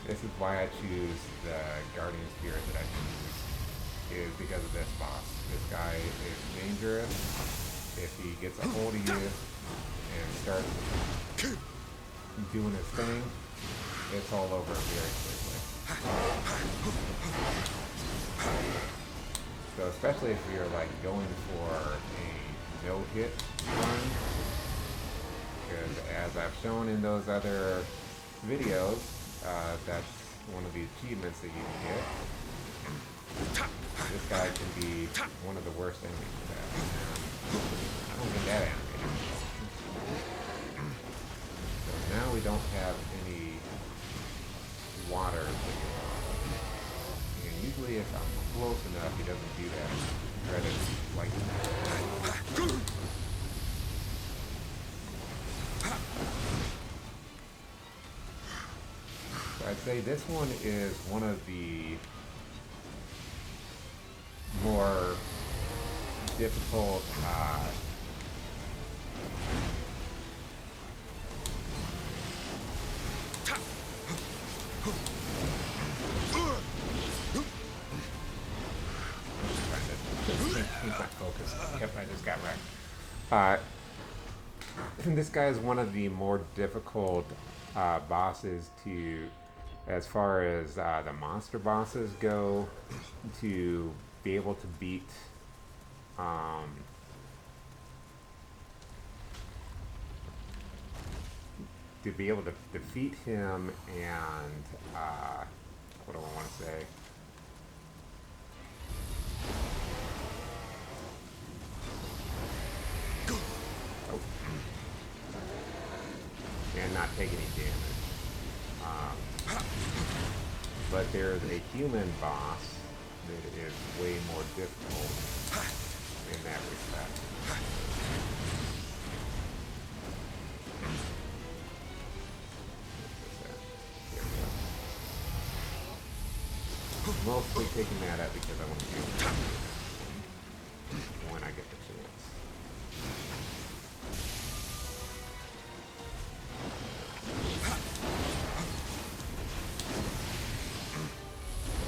This is why I choose the Guardian Spirit that I choose, is because of this boss. This guy is dangerous. If he gets a hold of you and starts doing his thing, it's all over very quickly. So especially if you're like going for a no-hit run, because as I've shown in those other videos, that's one of the achievements that you can get. This guy can be one of the worst enemies to that. I don't get that animated. So now we don't have any water to go on. And usually if I'm close enough, he doesn't do that. Try to like that. I'd say this one is one of the more difficult Yep, I just got wrecked. This guy is one of the more difficult bosses to, as far as the monster bosses go, to be able to beat. To be able to defeat him and what do I want to say? And not take any damage. But there's a human boss that is way more difficult in that respect. Mostly taking that out because I want to use it when I get the chance.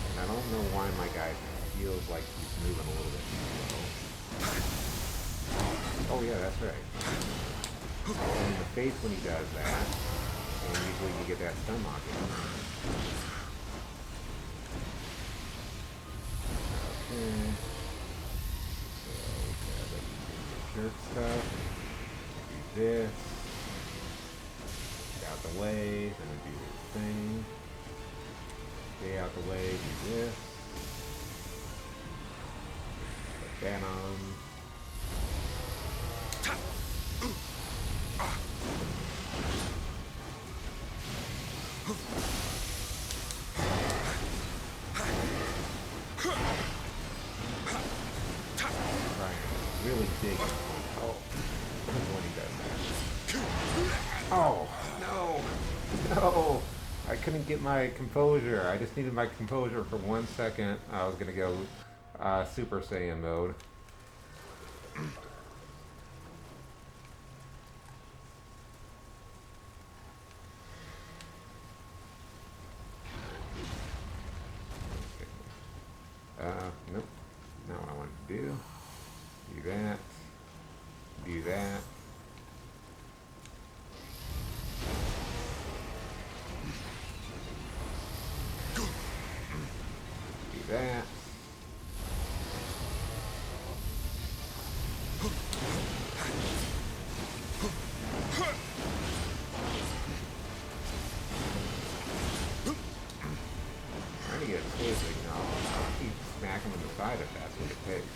And I don't know why my guy feels like he's moving a little bit slow. Oh yeah, that's right. In the face when he does that, and usually you get that stun lock in. Okay. So, shirt stuff. Do this. Get out the way. Then do this thing. Stay out the way. Do this. Put that on. Really dig it. Oh, when he does that. Oh, no. No. I couldn't get my composure. I just needed my composure for 1 second. I was going to go Super Saiyan mode. Nope. Not what I wanted to do. Do that. Do that. Do that. Trying to get a safe signal. I'll keep smacking on the side if that's what it takes.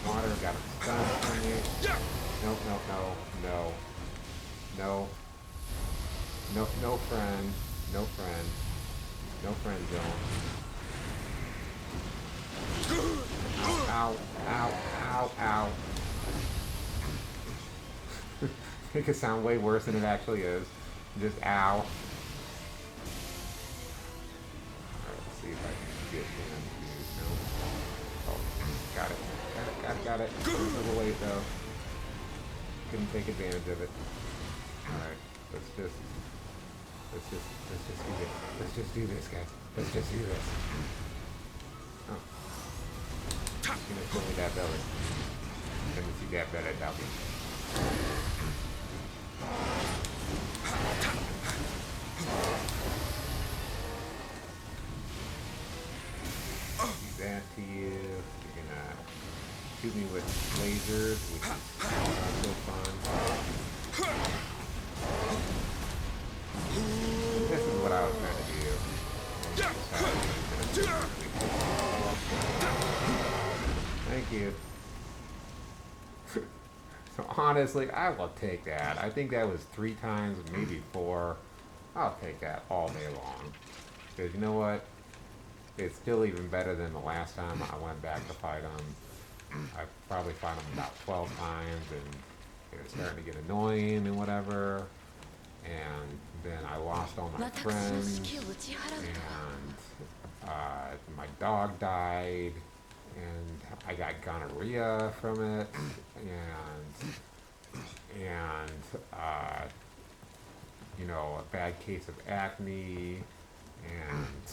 Water got him stunned from me. No, no, no, no. No. No, no friend. No friend. No friend zone. Ow, ow, ow, ow. Make it sound way worse than it actually is. Just ow. Alright, let's see if I can get him to... No. Oh, got it. Got it. A little late though. Couldn't take advantage of it. Alright, let's just do this. Let's just do this, guys. Let's just do this. Oh. He's gonna show me that belly. Let me see that belly, Dobby. Do that to you. You're gonna shoot me with lasers, which is not so fun. This is what I was trying to do. Thank you. So honestly, I will take that. I think that was 3 times, maybe 4. I'll take that all day long. Because you know what? It's still even better than the last time I went back to fight him. I probably fought him about 12 times, and it was starting to get annoying and whatever. And then I lost all my friends, and my dog died, and I got gonorrhea from it, and you know, a bad case of acne, and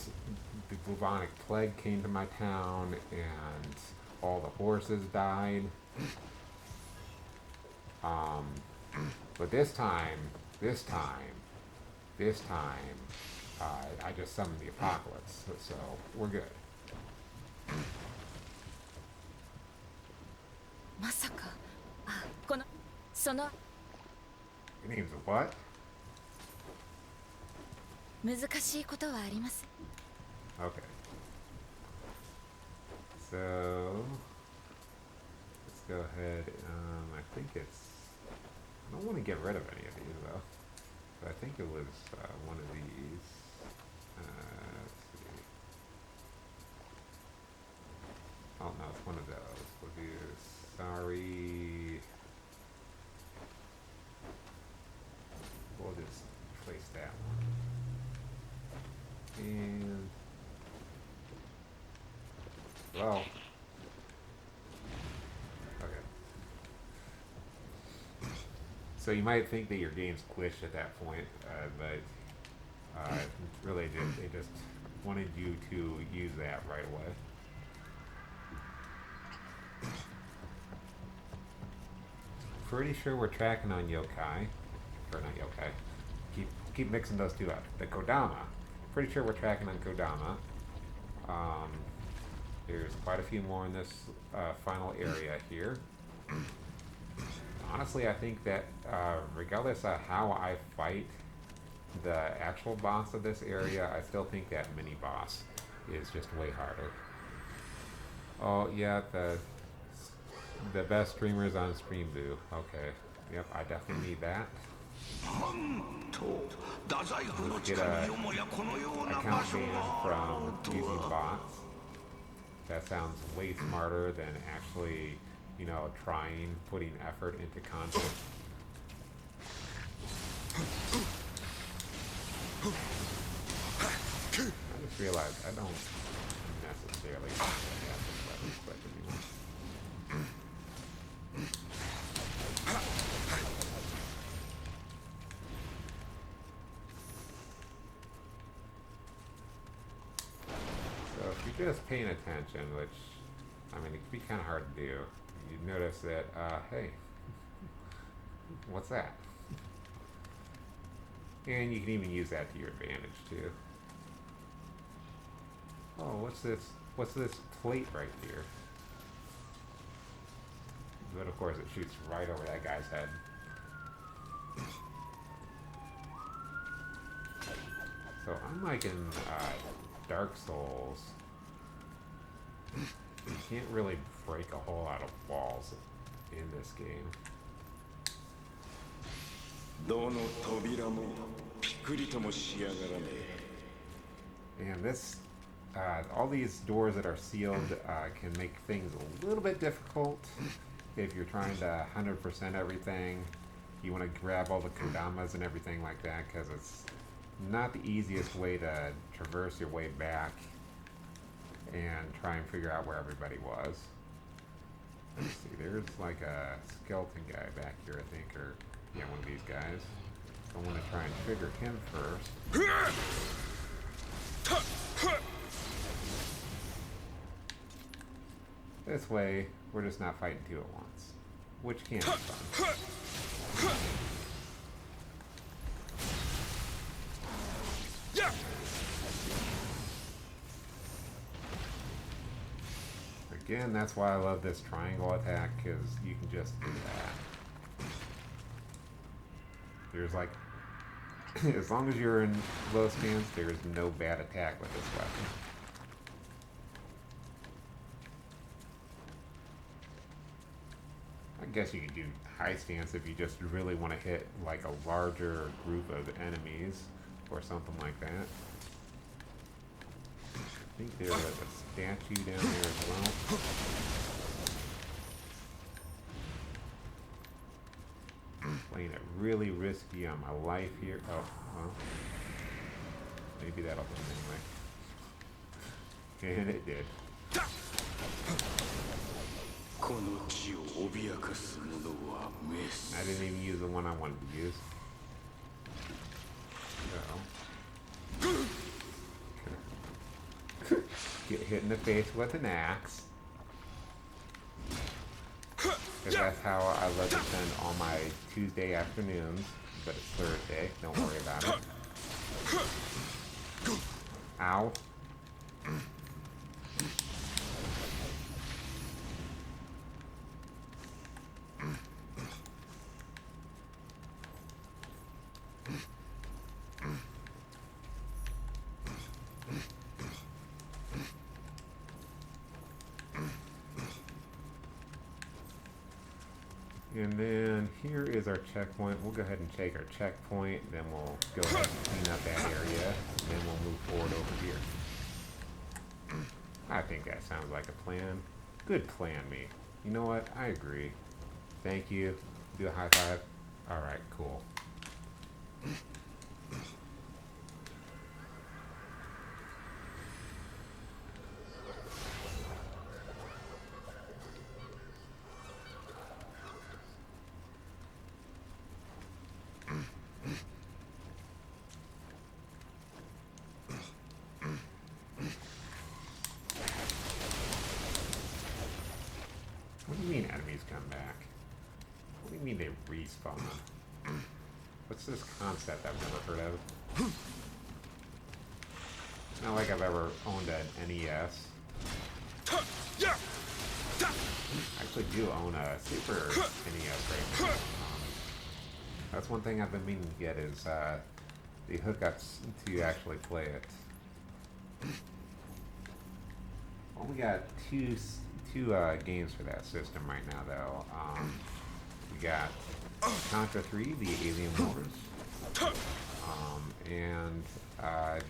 the bubonic plague came to my town, and all the horses died. But this time, I just summoned the apocalypse, so we're good. まさかこのその Your name's what? 難しいことはあります。 Okay. So let's go ahead. I think it's. I don't want to get rid of any of these though. But I think it was one of these. Let's see. Oh no, it's one of those. We'll do sorry. We'll just place that one. And well, okay. So you might think that your game's glitched at that point, but really they just wanted you to use that right away. Pretty sure we're tracking on yokai, or not yokai. Keep mixing those two up. The Kodama. Pretty sure we're tracking on Kodama. There's quite a few more in this final area here. Honestly, I think that regardless of how I fight the actual boss of this area, I still think that mini boss is just way harder. Oh yeah, the best streamers on Streamboo. Okay, yep, I definitely need that. Get a account ban from using bots. That sounds way smarter than actually, you know, putting effort into content. I just realized I don't necessarily have this weapon click anymore. So if you're just paying attention, which, I mean, it can be kind of hard to do, you notice that, hey, what's that? And you can even use that to your advantage, too. Oh, what's this? What's this plate right here? But of course it shoots right over that guy's head. So I'm like in Dark Souls. You can't really break a whole lot of walls in this game. And this, all these doors that are sealed can make things a little bit difficult if you're trying to 100% everything. You want to grab all the kodamas and everything like that, because it's not the easiest way to traverse your way back and try and figure out where everybody was. Let's see, there's like a skeleton guy back here, I think, or yeah, one of these guys. I want to try and trigger him first. This way, we're just not fighting two at once, which can be fun. Again, that's why I love this triangle attack, because you can just do that. There's like, as long as you're in low stance, there's no bad attack with this weapon. I guess you can do high stance if you just really want to hit like a larger group of enemies or something like that. I think there's like a statue down there as well. Playing it really risky on my life here. Oh, well. Maybe that'll do anyway. And it did. I didn't even use the one I wanted to use. So. Get hit in the face with an axe. Because that's how I like to spend all my Tuesday afternoons. But it's Thursday, don't worry about it. Ow. And then here is our checkpoint. We'll go ahead and take our checkpoint, then we'll go ahead and clean up that area, and then we'll move forward over here. I think that sounds like a plan. Good plan, me. You know what? I agree. Thank you. Do a high five. Alright, cool. What do you mean enemies come back? What do you mean they respawn? What's this concept I've never heard of? It's not like I've ever owned an NES. I actually do own a Super NES right now. That's one thing I've been meaning to get is the hookups to actually play it. Well, we got two games for that system right now, though. We got Contra 3, the Alien Wars, and a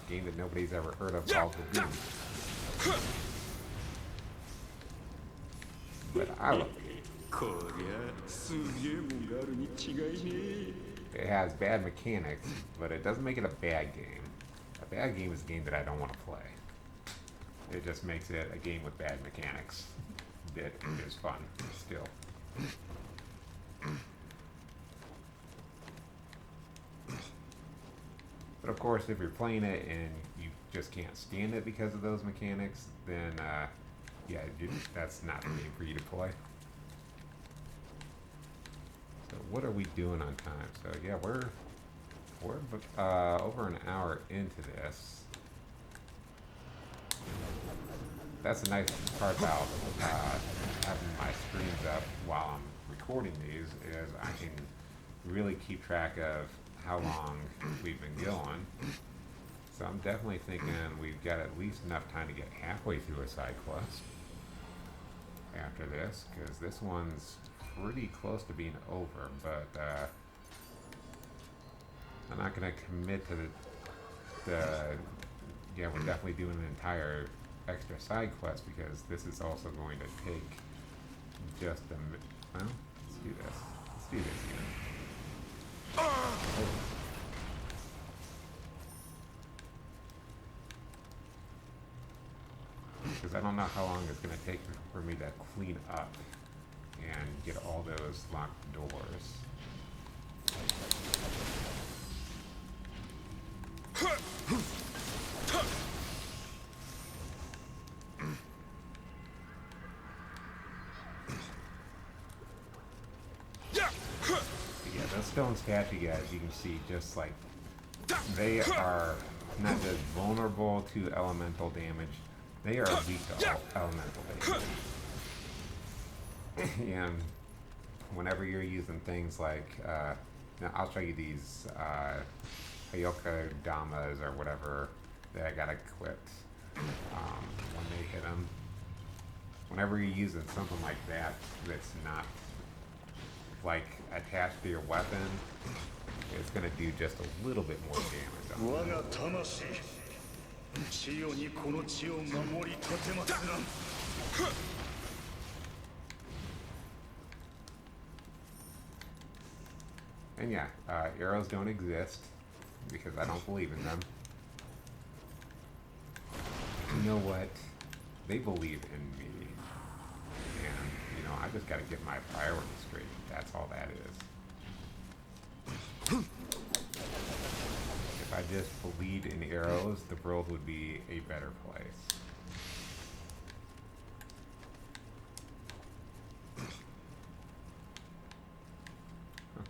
game that nobody's ever heard of called The Doom. But I love it. It has bad mechanics, but it doesn't make it a bad game. A bad game is a game that I don't want to play. It just makes it a game with bad mechanics. It is fun, still. But of course, if you're playing it and you just can't stand it because of those mechanics, then yeah, that's not the game for you to play. So what are we doing on time? So yeah, we're over an hour into this. That's the nice part about having my streams up while I'm recording these is I can really keep track of how long we've been going. So I'm definitely thinking we've got at least enough time to get halfway through a side quest after this, because this one's pretty close to being over, but I'm not going to commit to yeah, we're definitely doing an entire extra side quest because this is also going to take just a minute. Well, let's do this. Let's do this again. Because I don't know how long it's going to take for me to clean up and get all those locked doors. Yeah, those stone statues, as you can see, just like they are not just vulnerable to elemental damage, they are weak to elemental damage. And whenever you're using things like, now I'll show you these Hayoka Damas or whatever that I got equipped when they hit them. Whenever you're using something like that that's not like attached to your weapon, it's going to do just a little bit more damage on it. And yeah, arrows don't exist because I don't believe in them. You know what? They believe in me. And, you know, I just got to get my priorities straight. That's all that is. If I just believed in arrows, the world would be a better place.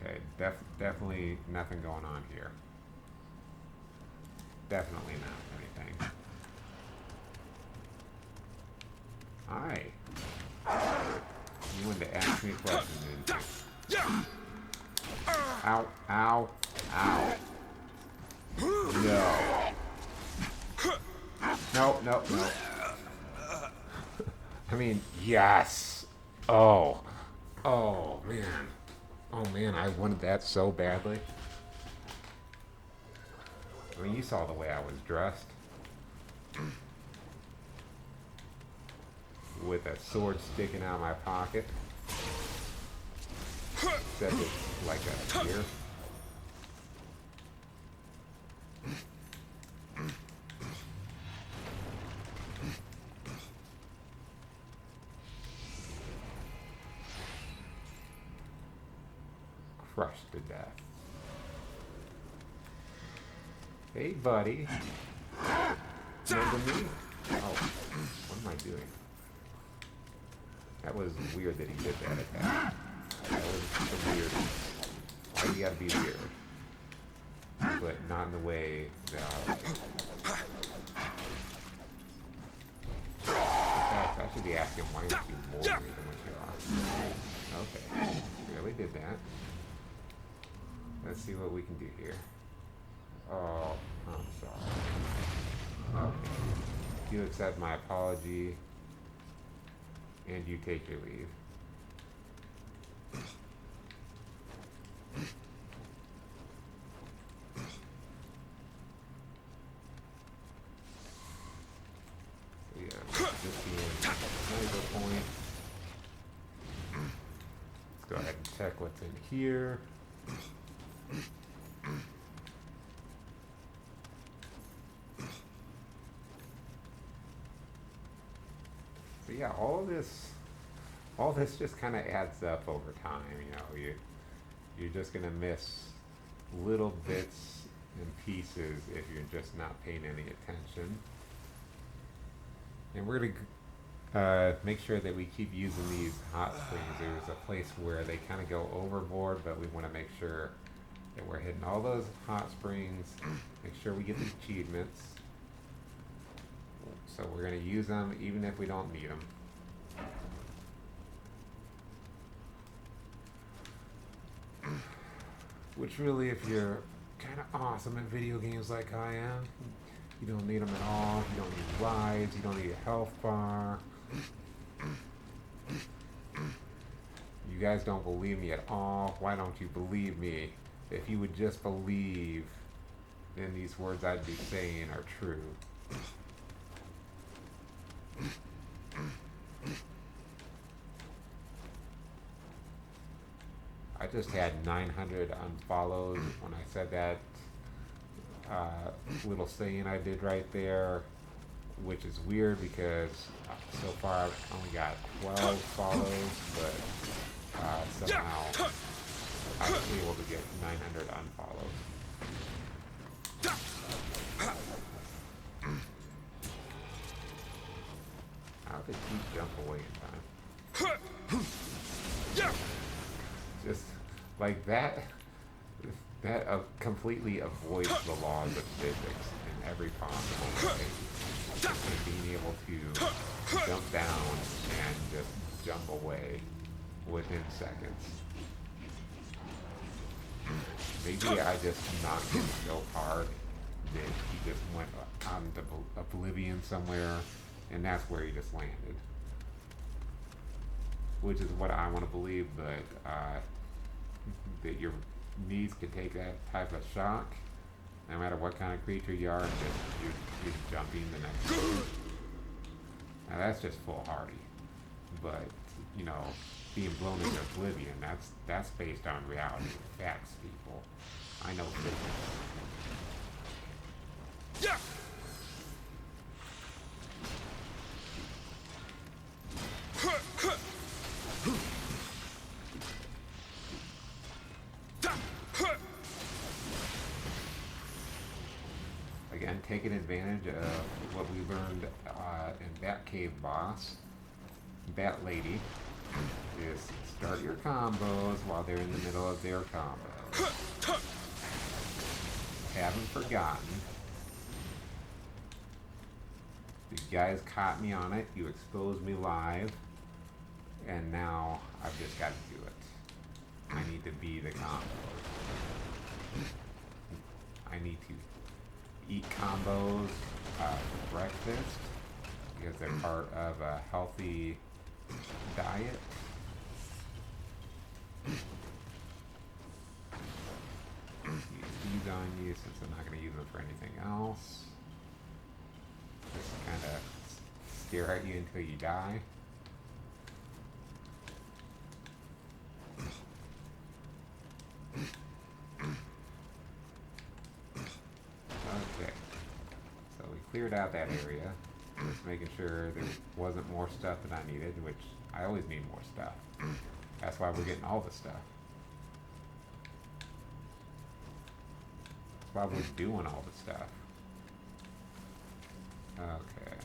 Okay, definitely nothing going on here. Definitely not anything. Hi. You wanted to ask me a question, didn't you? Ow, ow, ow. No. No, no, no. I mean, yes. Oh. Oh man. Oh man, I wanted that so badly. I mean, you saw the way I was dressed. With a sword sticking out of my pocket. Except it's like a spear. Crushed to death. Hey, buddy. Remember me? Oh, what am I doing? That was weird that he did that attack. That was the weird. Why do you gotta be weird? But not in the way that I like. In fact, I should be asking why aren't you more than what you are? Okay. Really did that. Let's see what we can do here. Oh, I'm sorry. Okay. You accept my apology, and you take your leave. So yeah, just being sniper point. Let's go ahead and check what's in here. So yeah, all this just kind of adds up over time. You know, you're just gonna miss little bits and pieces if you're just not paying any attention. And we're gonna make sure that we keep using these hot springs. There's a place where they kind of go overboard, but we want to make sure that we're hitting all those hot springs. Make sure we get the achievements. So we're going to use them even if we don't need them. Which really, if you're kind of awesome at video games like I am, you don't need them at all. You don't need lives. You don't need a health bar. You guys don't believe me at all. Why don't you believe me? If you would just believe, then these words I'd be saying are true. I just had 900 unfollows when I said that little saying I did right there, which is weird because so far I've only got 12 follows, but somehow I was able to get 900 unfollows. How did he jump away in time? Just like that, that completely avoids the laws of physics in every possible way. And being able to jump down and just jump away within seconds. Maybe I just knocked him so hard that he just went out into oblivion somewhere, and that's where he just landed. Which is what I want to believe, but that your knees can take that type of shock, no matter what kind of creature you are, and you're jumping the next time. Now that's just foolhardy, but you know, being blown into oblivion, that's based on reality, facts, people. I know physics. Yeah. Again, taking advantage of what we learned in Bat Cave Boss, Bat Lady, is start your combos while they're in the middle of their combos. Haven't forgotten. You guys caught me on it, you exposed me live, and now I've just got to do it. I need to be the combos. I need to eat combos for breakfast because they're part of a healthy diet. these since I'm not going to use them for anything else. Just kind of stare at you until you die. Okay, so we cleared out that area. Just making sure there wasn't more stuff that I needed, which I always need more stuff. That's why we're getting all the stuff. That's why we're doing all the stuff. Okay.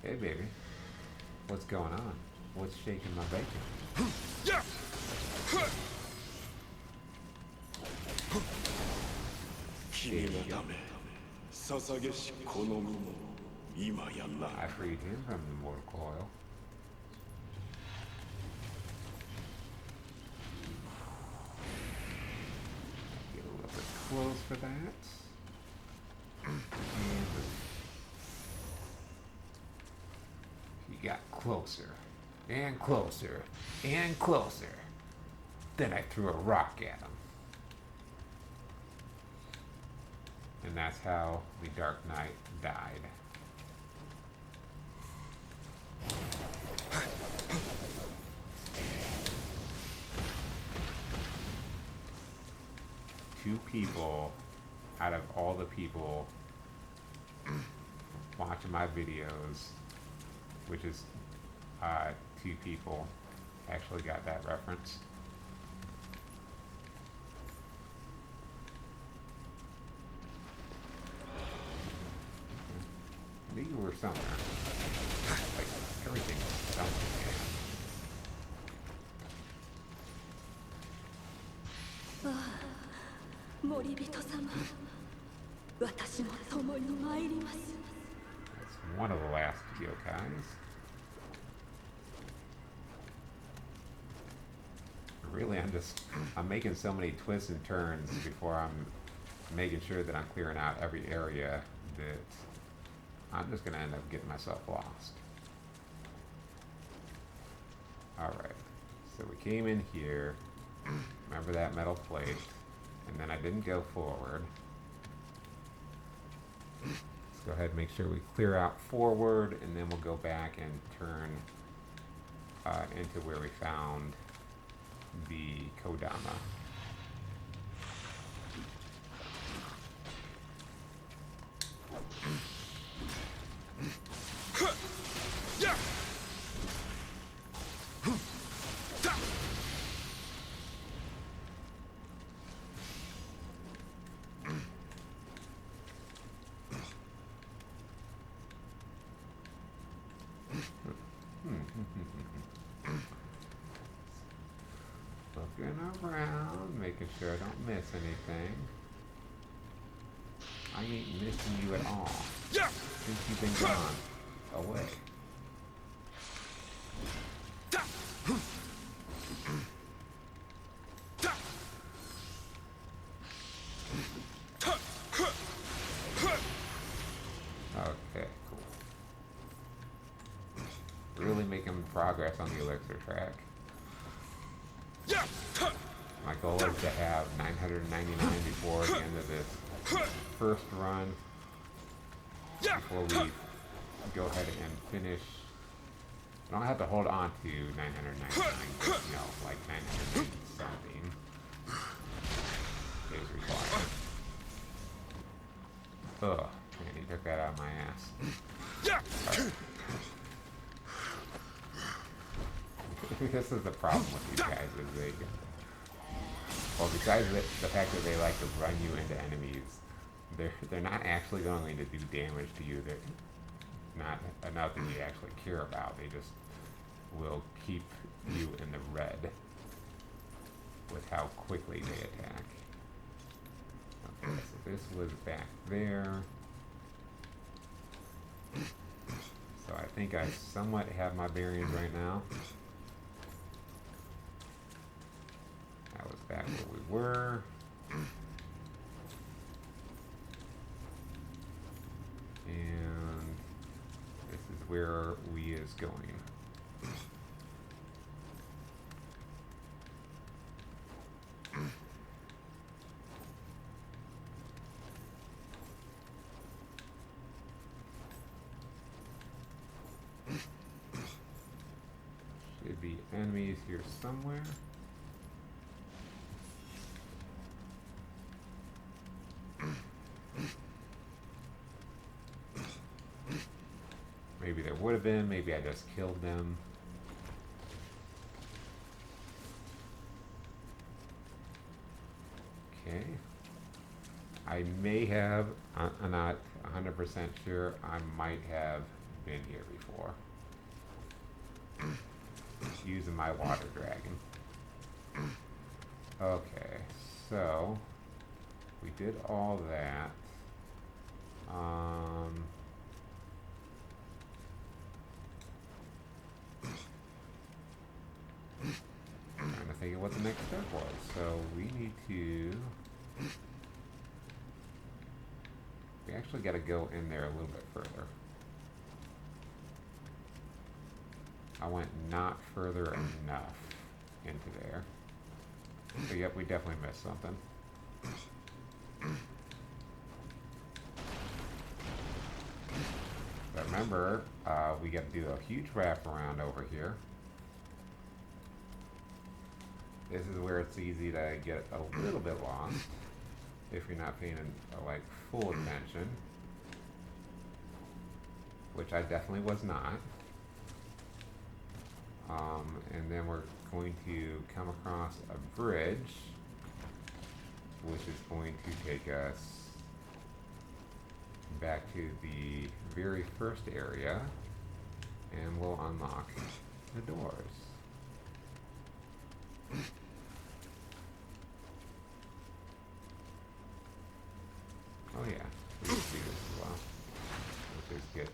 Hey baby, what's going on? What's shaking my bacon? Yeah! 君のため捧げしこの身も今やな I freed him from the mortal coil. Get a little bit close for that. And he got closer and closer and closer. Then I threw a rock at him. And that's how the Dark Knight died. Two people out of all the people watching my videos, which is two people, actually got that reference. I knew you were somewhere. Like, everything was somewhere. 森人様、私も共に参ります。 That's one of the last yokais. Really, I'm making so many twists and turns before I'm making sure that I'm clearing out every area that I'm just gonna end up getting myself lost. Alright, so we came in here, remember that metal plate, and then I didn't go forward. Let's go ahead and make sure we clear out forward, and then we'll go back and turn into where we found the Kodama. Looking around, making sure I don't miss anything. I ain't missing you at all. Since you've been gone away. Okay, cool. Really making progress on the elixir track. My goal is to have 999 before the end of this first run. Before we go ahead and finish. I don't have to hold on to 999, you know, like 990 something is required. Ugh, man, he took that out of my ass. Right. This is the problem with these guys, is they, well, besides the fact that they like to run you into enemies, they're not actually going to do damage to you. They're not enough that you actually care about. They just will keep you in the red with how quickly they attack. Okay, so this was back there. So I think I somewhat have my bearings right now. That was back where we were. And this is where we is going. should be enemies here somewhere. Maybe there would have been, maybe I just killed them. Okay. I may have, I'm not 100% sure, I might have been here before. Using my water dragon. Okay, so we did all that. Trying to think of what the next step was. So we need to. We actually got to go in there a little bit further. I went not further enough into there. So yep, we definitely missed something. But remember, we got to do a huge wraparound over here. This is where it's easy to get a little bit lost if you're not paying like full attention, which I definitely was not. And then we're going to come across a bridge, which is going to take us back to the very first area, and we'll unlock the doors. Oh yeah, we can do this as well. We'll just get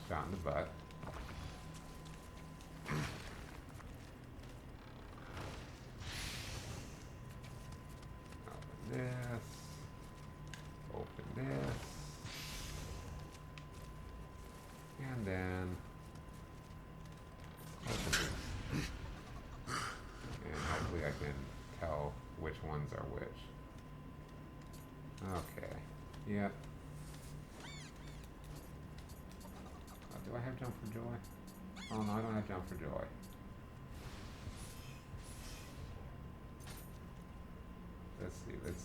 shot in the butt. Open this. Open this. And then open this. And hopefully I can tell which ones are which. Okay. Yep. Do I have jump for joy? Oh no, I don't have jump for joy. Let's see. Let's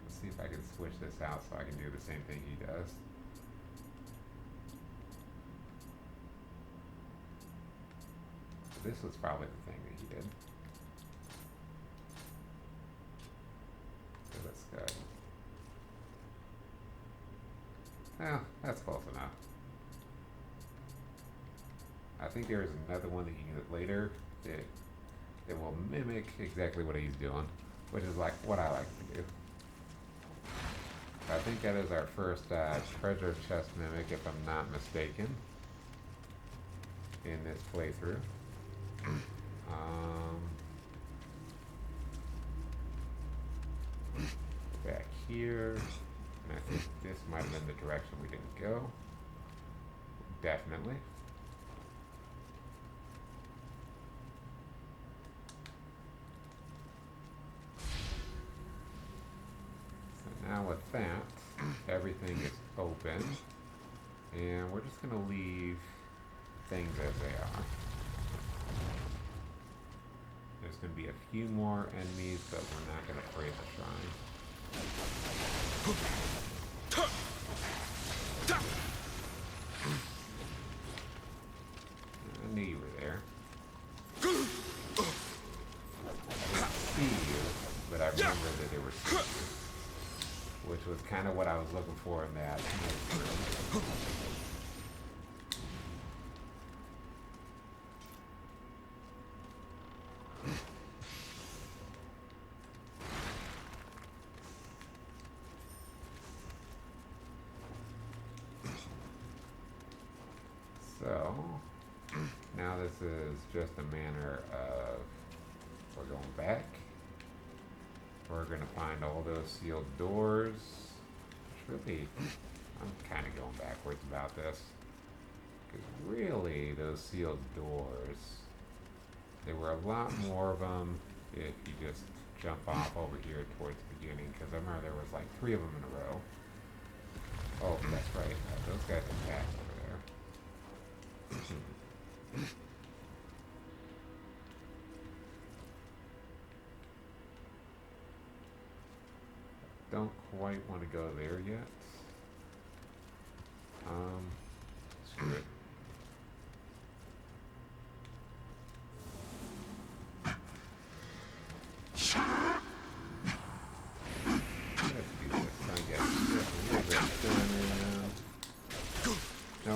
see if I can switch this out so I can do the same thing he does. This was probably the thing that he did. So let's go. Well, that's close enough. I think there's another one that you can get later that will mimic exactly what he's doing, which is like what I like to do. I think that is our first treasure chest mimic, if I'm not mistaken, in this playthrough. Back here, and I think this might have been the direction we didn't go. Definitely. So now with that, everything is open, and we're just going to leave things as they are. There's going to be a few more enemies, but we're not going to fray the shrine. I knew you were there. I didn't see you, but I remember that there were two, which was kind of what I was looking for in that room. So, now this is just a matter of, we're going back, we're going to find all those sealed doors, which really, I'm kind of going backwards about this, because really, those sealed doors, there were a lot more of them if you just jump off over here towards the beginning, because I remember there was like 3 of them in a row. Oh, that's right, those guys attack over there. don't quite want to go there yet. Screw it. Let's do this. Try and get just a little bit done. No,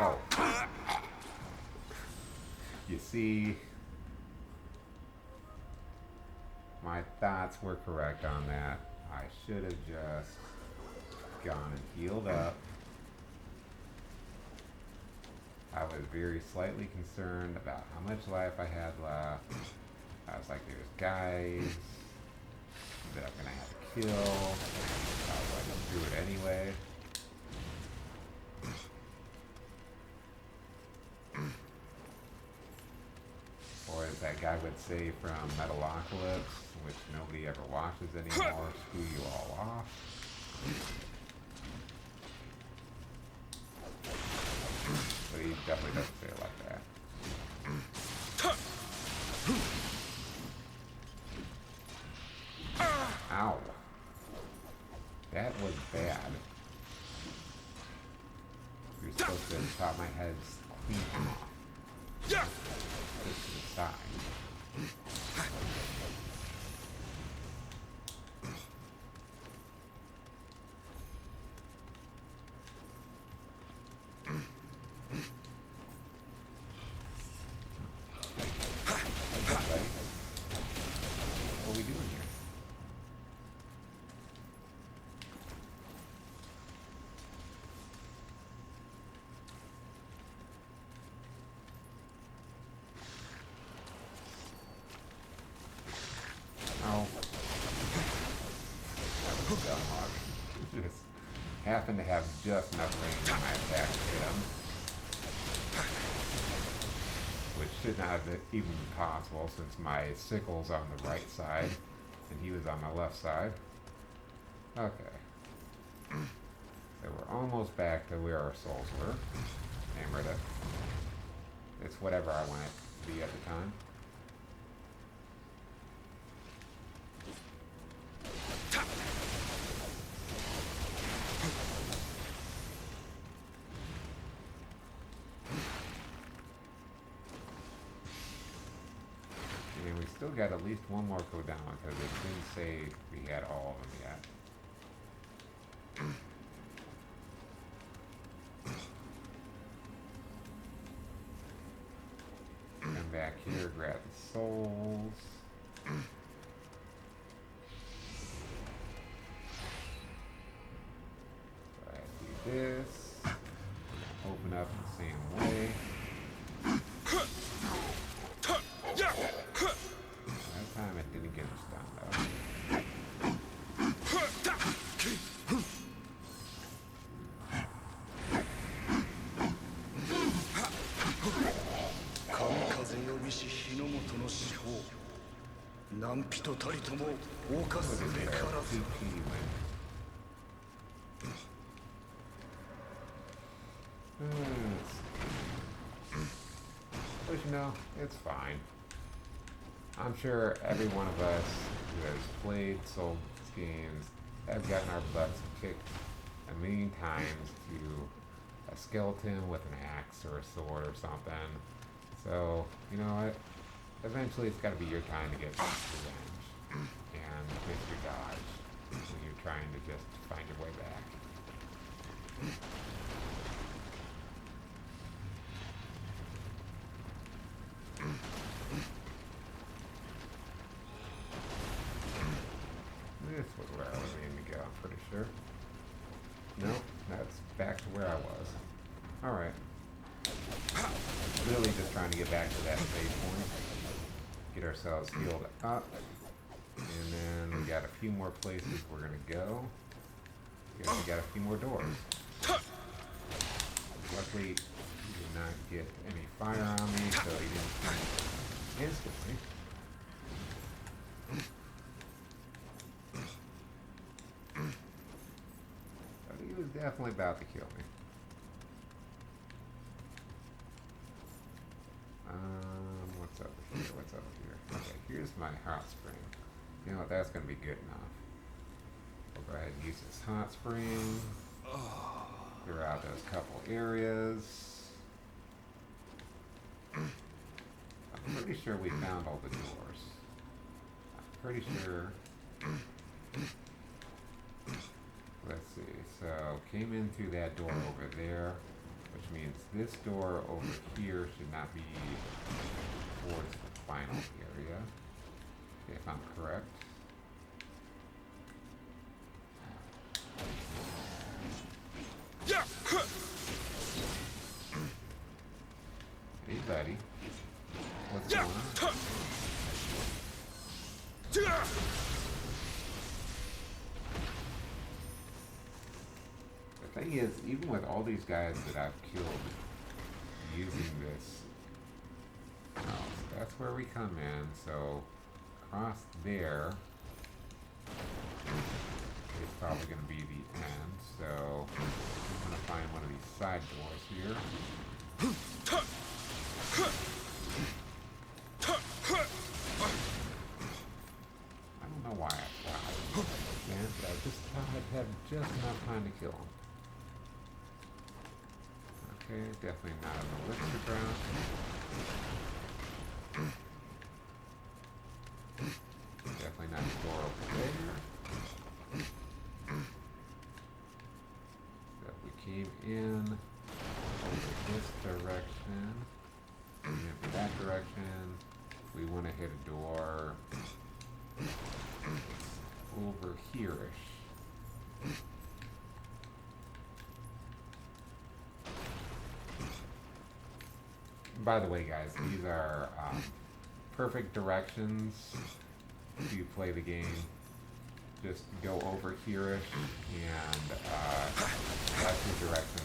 oh. You see, my thoughts were correct on that. I should have just gone and healed up. I was very slightly concerned about how much life I had left. I was like, there's guys that I'm gonna have to kill. I was like, I'll do it anyway. Or as that guy would say from Metalocalypse, which nobody ever watches anymore, screw you all off. But he definitely doesn't say it like that. Ow. That was bad. You're supposed to chop my head clean off. Just to the side. What are we doing here? Oh. That was a dumb hug. Just happened to have just enough range on my attack to hit him. Which should not have even been possible since my sickle's on the right side and he was on my left side. Okay. So we're almost back to where our souls were. Hammered it. It's whatever I want it to be at the time. And we still got at least one more cooldown because it didn't say we had all of them yet. Come back here, grab the souls. So I do this. Open up the same way. That time it didn't get us down though. 神風呼びし日の本の四方何人たりとも犯すべからず TP win. But you know, it's fine. I'm sure every one of us who has played Souls games have gotten our butts kicked a million times to a skeleton with an axe or a sword or something. So, you know what? Eventually it's got to be your time to get revenge and victory dodge when you're trying to just find your way back. This was where I was aiming to go, I'm pretty sure. Nope, that's back to where I was. Alright. Really just trying to get back to that save point. Get ourselves healed up. And then we got a few more places we're gonna go. We got a few more doors. Luckily, he did not get any fire on me, so he didn't shoot instantly. But he was definitely about to kill me. What's up here? What's up here? Okay, here's my hot spring. You know what? That's gonna be good enough. We'll go ahead and use this hot spring. Clear out those couple areas. I'm pretty sure we found all the doors. I'm pretty sure. Let's see. So came in through that door over there, which means this door over here should not be towards the final area, if I'm correct. Hey, buddy. What's going on? The thing is, even with all these guys that I've killed using this, oh, so that's where we come in. So across there is probably going to be the end. So I'm going to find one of these side doors here. I don't know why I tried. Man, but I just thought I'd have just enough time to kill him. Okay, definitely not an elixir ground. Definitely not a door over there. So we came in over this direction. We went that direction. We want to hit a door over here-ish. By the way, guys, these are perfect directions to play the game. Just go over here-ish, and that's your direction.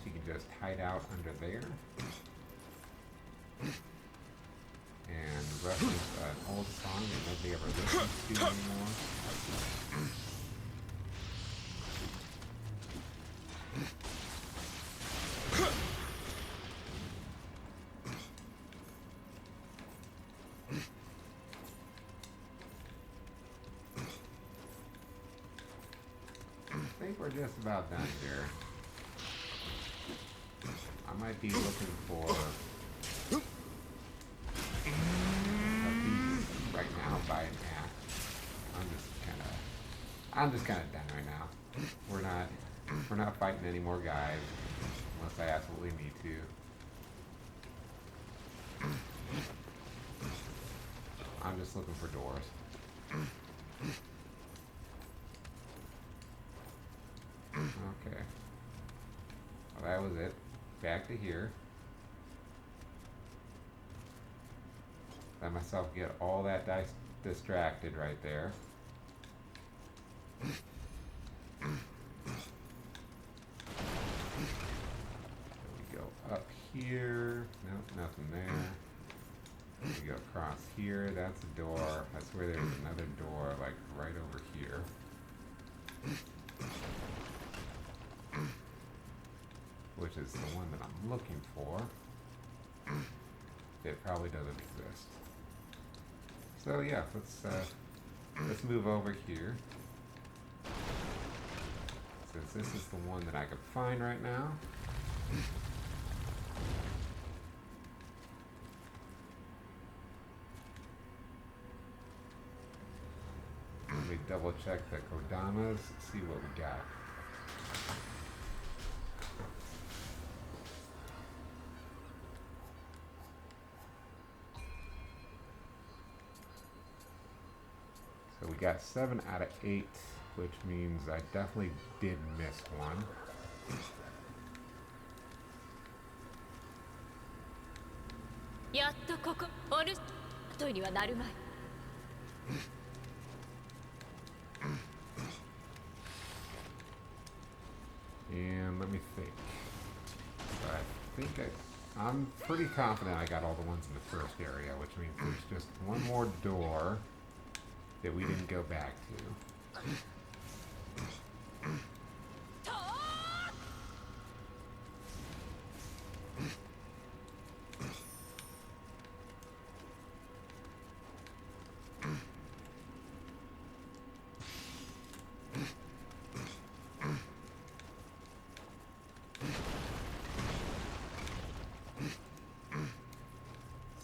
You can just hide out under there and reference an old song that nobody ever listens to anymore. I think we're just about done here. I might be looking for a piece right now by an axe. I'm just kinda done right now. We're not fighting any more guys unless I absolutely need to. I'm just looking for doors. Okay. Well, that was it. Back to here. Let myself get all that dice distracted right there. We go up here. Nope, nothing there. We go across here. That's a door. I swear there's another door like right over here. Which is the one that I'm looking for. It probably doesn't exist. So yeah, let's move over here. Since this is the one that I could find right now. Let me double check the Kodamas, see what we got. So we got 7 out of 8, which means I definitely did miss one. And let me think. So I think I I'm pretty confident I got all the ones in the first area, which means there's just one more door that we didn't go back to.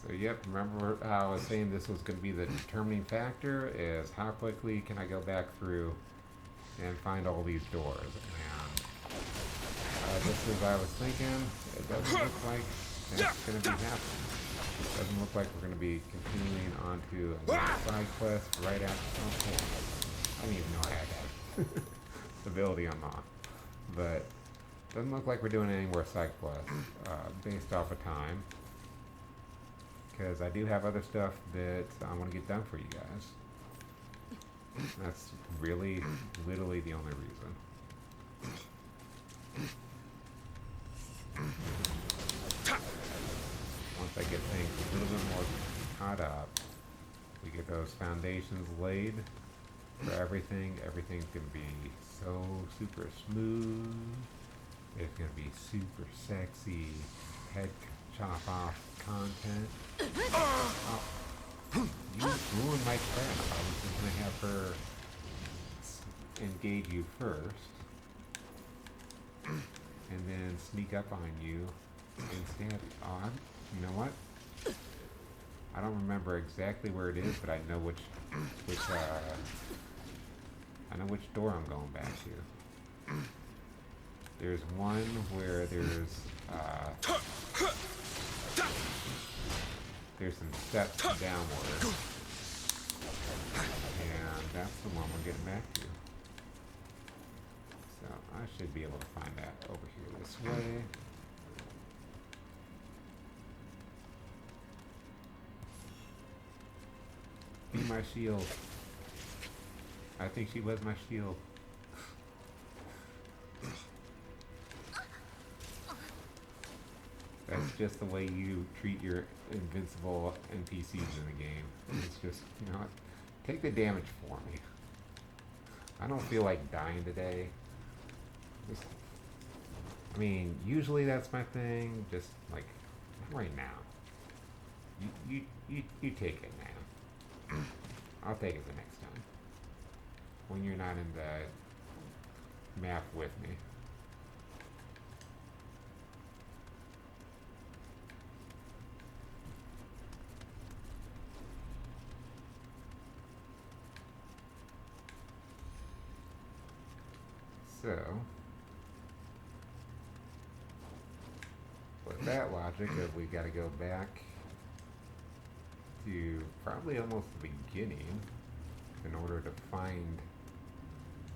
So yep, remember how I was saying this was going to be the determining factor is how quickly can I go back through and find all these doors. And just as I was thinking, it doesn't look like that's going to be happening. It doesn't look like we're going to be continuing on to another side quest right after. Okay. I didn't even know I had that ability unlocked. But it doesn't look like we're doing any more side quests based off of time. Because I do have other stuff that I want to get done for you guys. That's really, literally the only reason. Once I get things a little bit more caught up, we get those foundations laid for everything. Everything's going to be so super smooth. It's going to be super sexy, head chop off content. Oh, you ruined my trap. I was just going to have her engage you first and then sneak up on you and stab you. Oh, you know what? I don't remember exactly where it is, but I know which door I'm going back to. There's one where there's some steps downward, and that's the one we're getting back to. So I should be able to find that over here this way. Be my shield. I think she was my shield. That's just the way you treat your invincible NPCs in the game. It's just, you know what? Take the damage for me. I don't feel like dying today. Just, I mean, usually that's my thing. Just like, not right now. You take it now. I'll take it the next time. When you're not in the map with me. So, with that logic, we got to go back to probably almost the beginning in order to find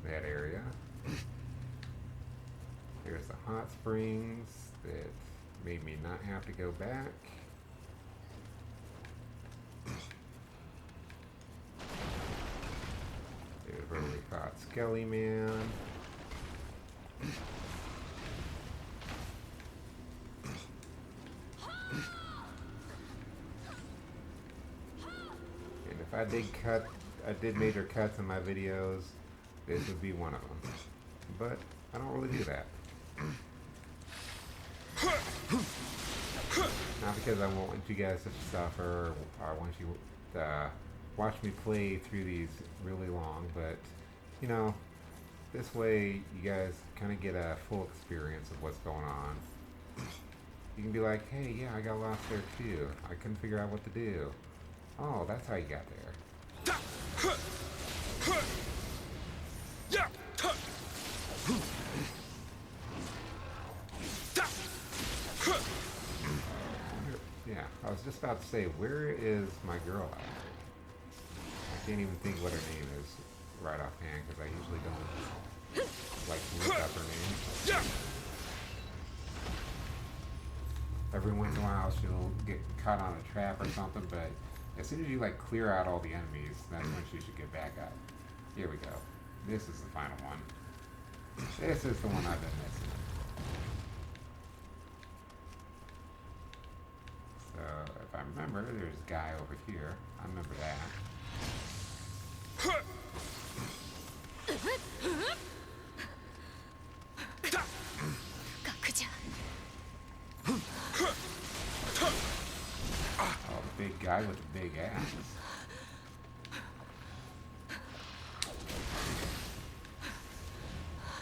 that area. There's the hot springs that made me not have to go back. There's where we fought Skelly Man. And if I did major cuts in my videos, this would be one of them. But I don't really do that. Not because I won't want you guys to suffer, or I want you to watch me play through these really long, but, you know, this way you guys kind of get a full experience of what's going on. You can be like, hey, yeah, I got lost there too. I couldn't figure out what to do. Oh, that's how you got there. Yeah, I was just about to say, where is my girl at? I can't even think what her name is right offhand because I usually don't like to look up her name. Every once in a while she'll get caught on a trap or something, but as soon as you like clear out all the enemies, that's when she should get back up. Here we go. This is the final one. This is the one I've been missing. remember there's a guy over here. I remember that. 角じゃ Oh, big guy with a big ass.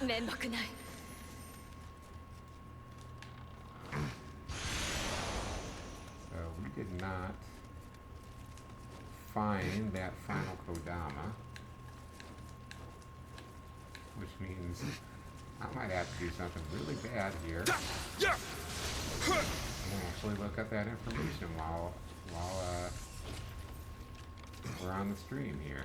So we did not find that final Kodama, which means I might have to do something really bad here and actually look up that information while we're on the stream here.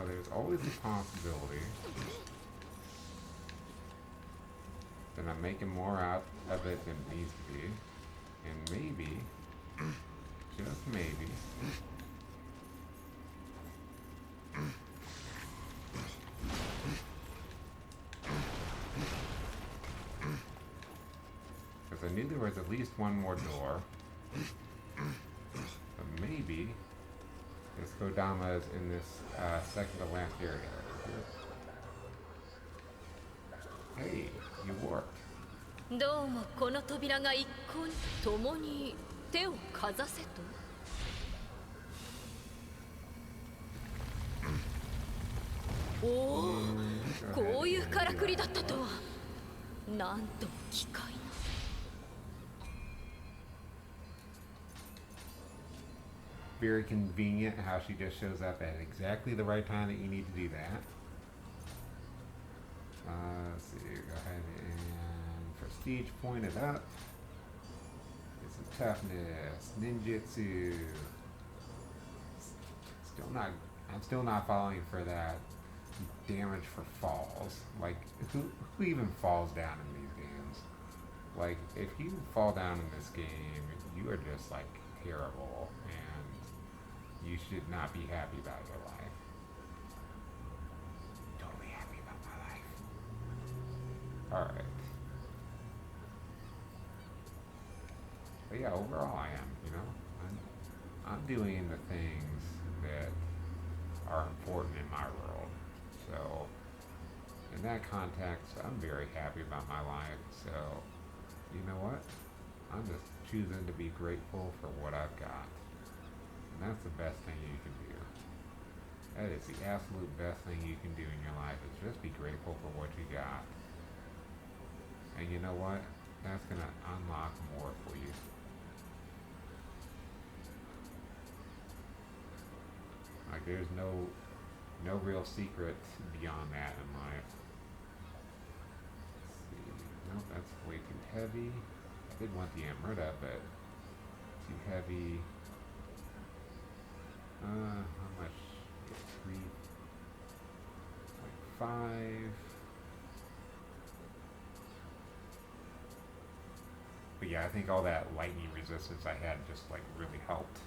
Oh, there's always the possibility that I'm making more out of it than it needs to be. And maybe, just maybe, because I knew there was at least one more door, but maybe this Kodama is in this second to last area over here. Hey, you worked. どうもこの扉が一向に共に手をかざせとおおこういうからくりだったとはなんとも奇怪な Very convenient how she just shows up at exactly the right time that you need to do that. Let's see, go ahead and prestige point it up. Get some toughness, ninjutsu. I'm still not falling for that damage for falls. Like, who even falls down in these games? Like, if you fall down in this game, you are just like terrible, and you should not be happy about your life. Totally happy about my life. Alright. But yeah, overall I am, you know. I'm doing the things that are important in my world. So, in that context, I'm very happy about my life. So, you know what? I'm just choosing to be grateful for what I've got. And that's the best thing you can do. That is the absolute best thing you can do in your life, is just be grateful for what you got. And you know what? That's going to unlock more for you. Like, there's no real secret beyond that in life. Let's see. Nope, that's way too heavy. I did want the Amrita, but too heavy. How much? 3, like 5. But yeah, I think all that lightning resistance I had just like really helped.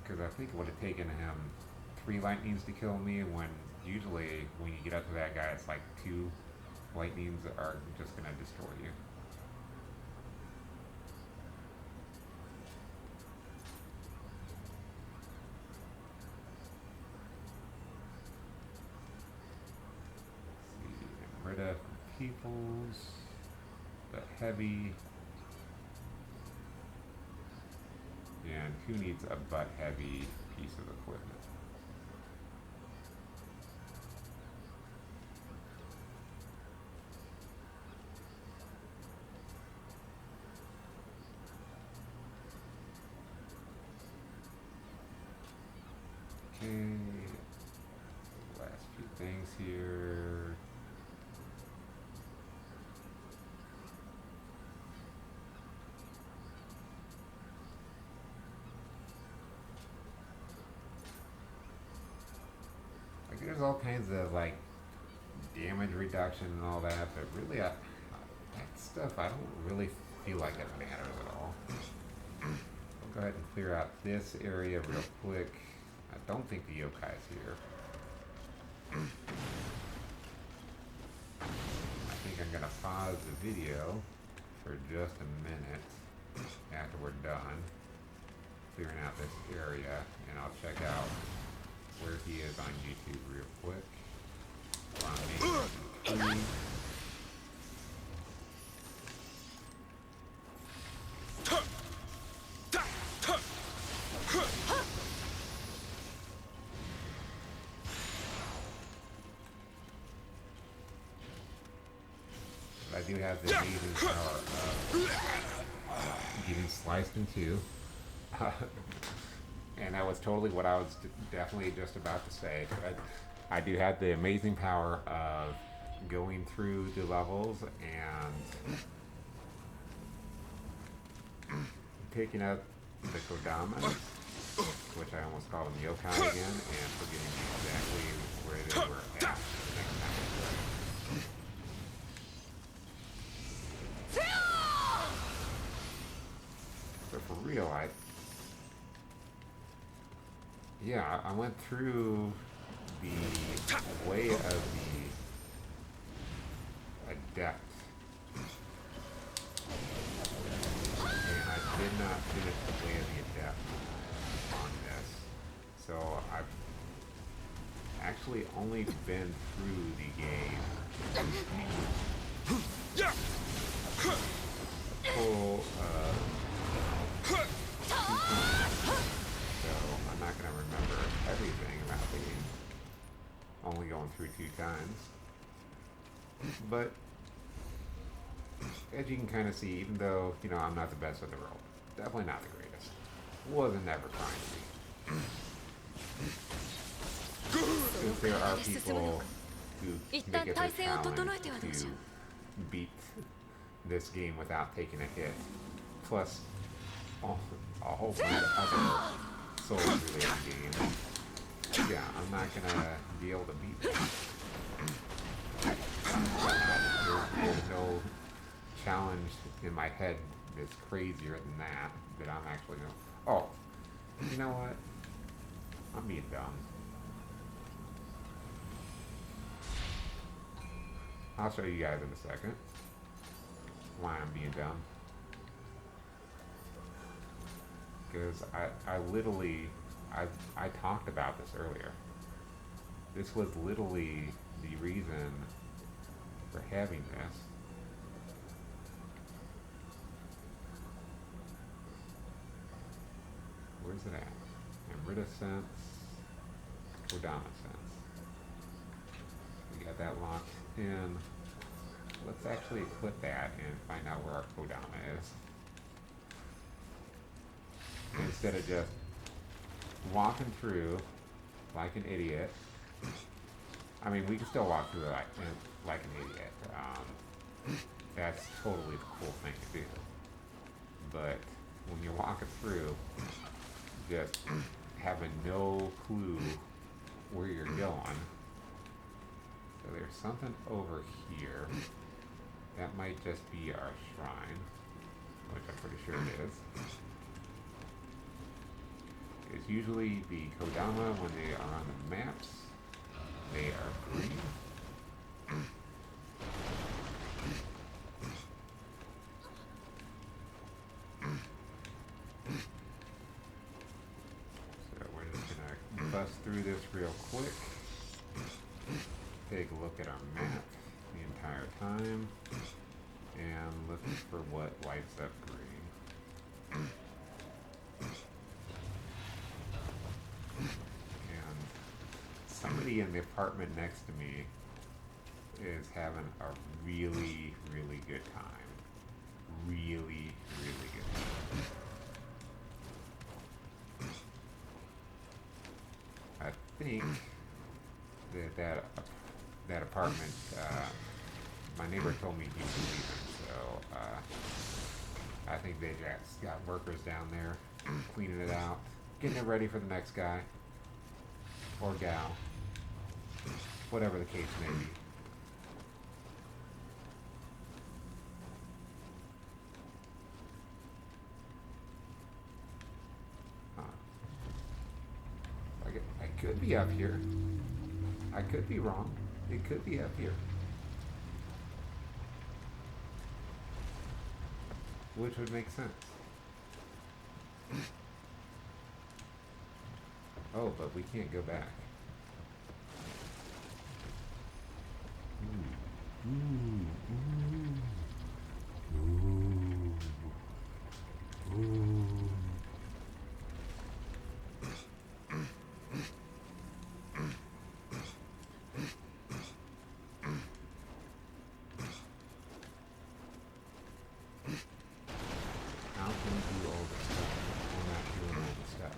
Because I think it would have taken him 3 lightnings to kill me, when usually when you get up to that guy, it's like 2 lightnings are just gonna destroy you. Rid of peoples, the heavy, and who needs a butt heavy piece of equipment? Okay, last few things here. Like, there's all kinds of like damage reduction and all that, but really, that's stuff, I don't really feel like it matters at all. I'll go ahead and clear out this area real quick. I don't think the yokai's here. I think I'm gonna pause the video for just a minute after we're done clearing out this area, and I'll check out where he is on YouTube real quick. While I'm making food. I do have the amazing power of getting sliced in two. And that was totally what I was definitely just about to say. I do have the amazing power of going through the levels and picking up the Kodamas, which I almost call them yokai again, and forgetting exactly where they were at the next time I play. But for real, I went through the way of the adept, and I did not finish the way of the adept on this. So I've actually only been through the game full so I'm not going to remember everything about the game. Only going through 2 times. But as you can kind of see, even though, I'm not the best in the world, definitely not the greatest. Wasn't never trying to be. Since there are people who make it their challenge to beat this game without taking a hit, plus a whole bunch of other Souls-related games. Yeah, I'm not gonna be able to beat them. There's no challenge in my head that's crazier than that I'm actually going, oh, you know what? I'm being dumb. I'll show you guys in a second why I'm being dumb. Because I literally, I talked about this earlier. This was literally the reason for having this. Where's it at? Amrita sense, Kodama sense. We got that locked in. Let's actually click that and find out where our Kodama is. Instead of just walking through like an idiot. I mean, we can still walk through like an idiot. That's totally the cool thing to do. But when you're walking through, just having no clue where you're going. So there's something over here. That might just be our shrine, which I'm pretty sure it is. It's usually the Kodama when they are on the maps. They are green. So we're just gonna bust through this real quick. Take a look at our map the entire time and look for what lights up green. And somebody in the apartment next to me is having a really, really good time. Really, really good time. I think that apartment, my neighbor told me he was leaving, so I think they just got workers down there cleaning it out, getting it ready for the next guy or gal, whatever the case may be. could be up here. I could be wrong. It could be up here. Which would make sense. Oh, but we can't go back. How can we do all this stuff? We're not doing all the stuff.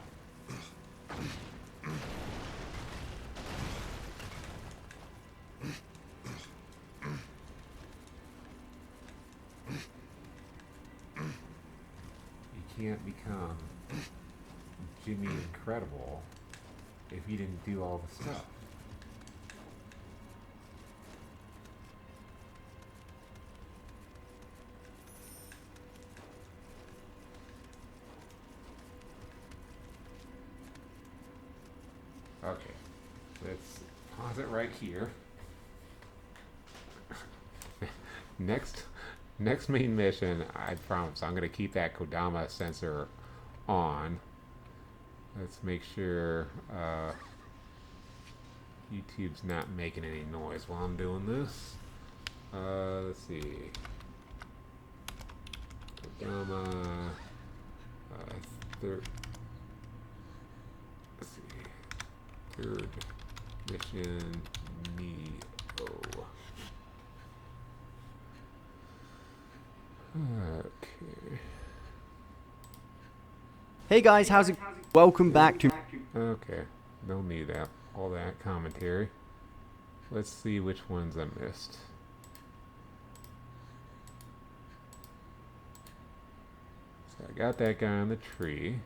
You can't become Jimmy Incredible if you didn't do all the stuff. Okay, let's pause it right here. Next main mission, I promise I'm gonna keep that Kodama sensor on. Let's make sure YouTube's not making any noise while I'm doing this. Let's see. Kodama third. Let's see. Third mission Nioh. Okay. Hey guys, how's it? Welcome back to. Okay. Don't need that. All that commentary. Let's see which ones I missed. So I got that guy on the tree.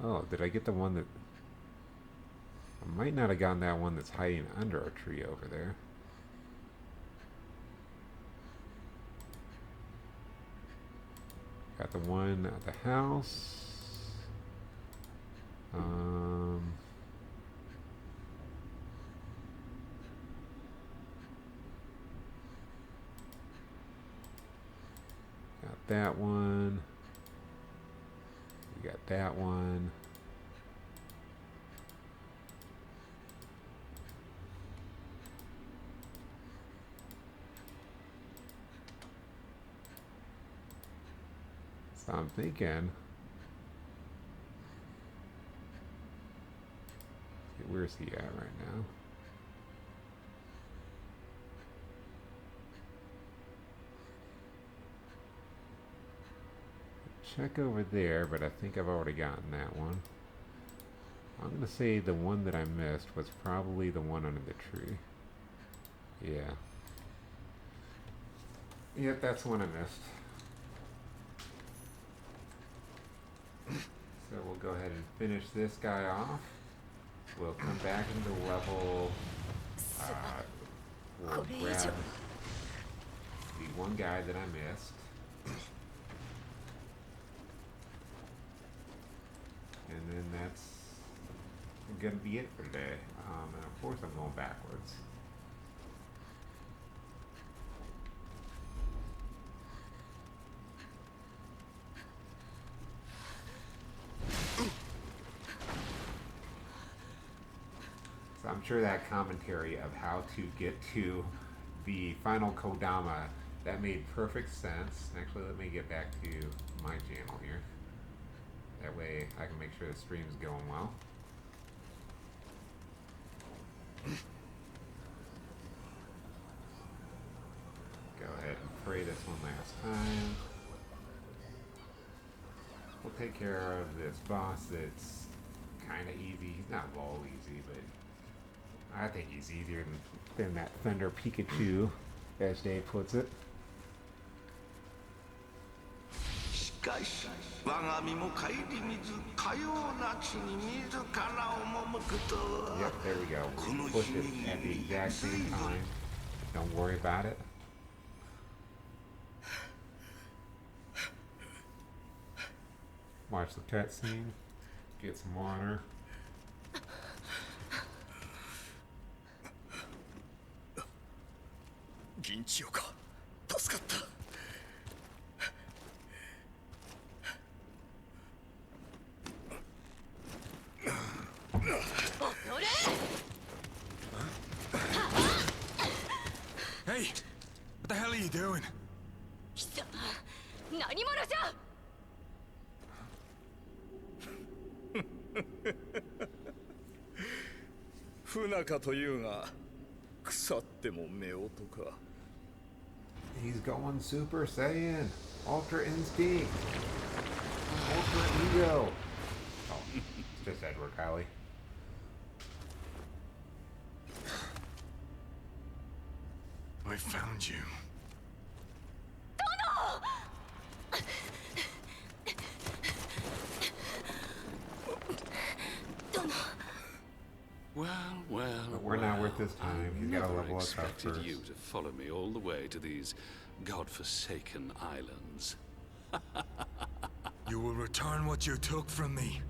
Oh, did I get the one that... I might not have gotten that one that's hiding under a tree over there. Got the one at the house. Got that one. We got that one. So I'm thinking, where's he at right now? Check over there, but I think I've already gotten that one. I'm gonna say the one that I missed was probably the one under the tree. Yeah. Yep, that's the one I missed. So we'll go ahead and finish this guy off. We'll come back into level. We'll grab the one guy that I missed. And then that's gonna be it for today. And of course I'm going backwards. So I'm sure that commentary of how to get to the final Kodama, that made perfect sense. Actually, let me get back to my channel here. That way I can make sure the stream's going well. Go ahead and pray this one last time. We'll take care of this boss that's kind of easy. He's not all easy, but I think he's easier than that Thunder Pikachu, as Dave puts it. しかし我が身も顧みずかような地に自ら赴くとは Yep, there we go. Push it at the exact same time. Don't worry about it. Watch the cutscene. Get some water. 銀千代か助かった Hey! What the hell are you doing? 貴様何者じゃ。不仲というが腐っても夫婦か He's going Super Saiyan. Ultra Instinct. Ultra Ego. Oh, it's just Edward Kylie. I found you. Well, well, But we're not worth his time. I He's got to never level us up expected first. you to follow me all the way to these godforsaken islands. You will return what you took from me.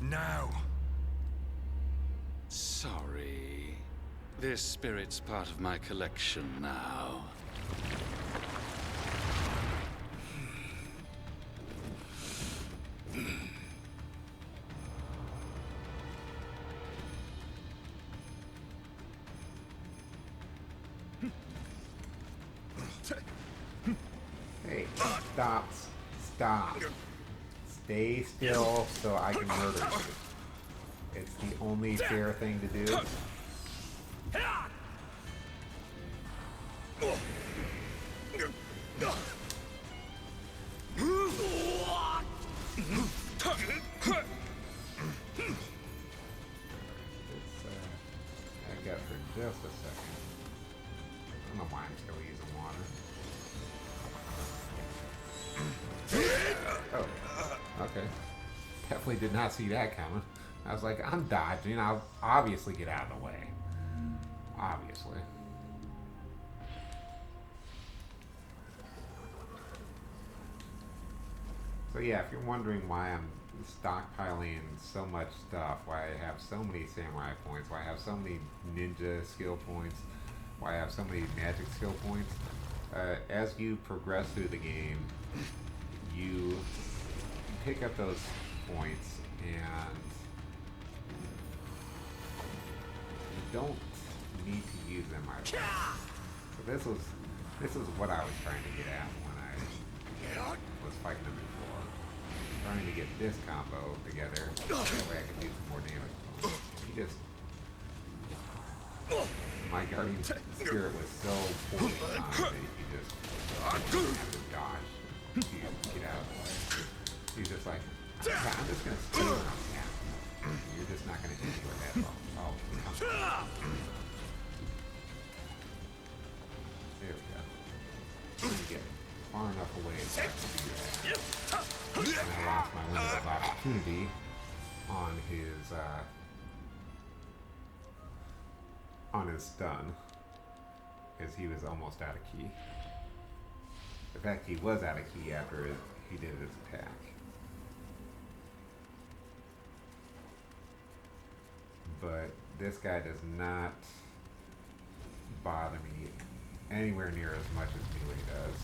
Now. Sorry. This spirit's part of my collection now. Hey, stop. Stop. Stay still so I can murder you. It's the only fair thing to do. Back up for just a second. I don't know why I'm still using water. Oh, okay. Definitely did not see that coming. I was like, I'm dodging. I'll obviously get out of the way. Obviously. So yeah, if you're wondering why I'm stockpiling so much stuff, why I have so many samurai points, why I have so many ninja skill points, why I have so many magic skill points, as you progress through the game, you pick up those points and you don't need to use them either. So this was what I was trying to get at when I was fighting them before. Trying to get this combo together, that way I can do some more damage. He just... My guardian spirit was so poorly timed that he just had to dodge to get out of the way. He's just like, I'm just gonna steal them. Yeah. You're just not gonna hit me with that. Oh, there we go. You get far enough away so I can do that. And I lost my window of opportunity on his stun, as he was almost out of key. In fact, he was out of key after he did his attack. But this guy does not bother me anywhere near as much as Nioh does.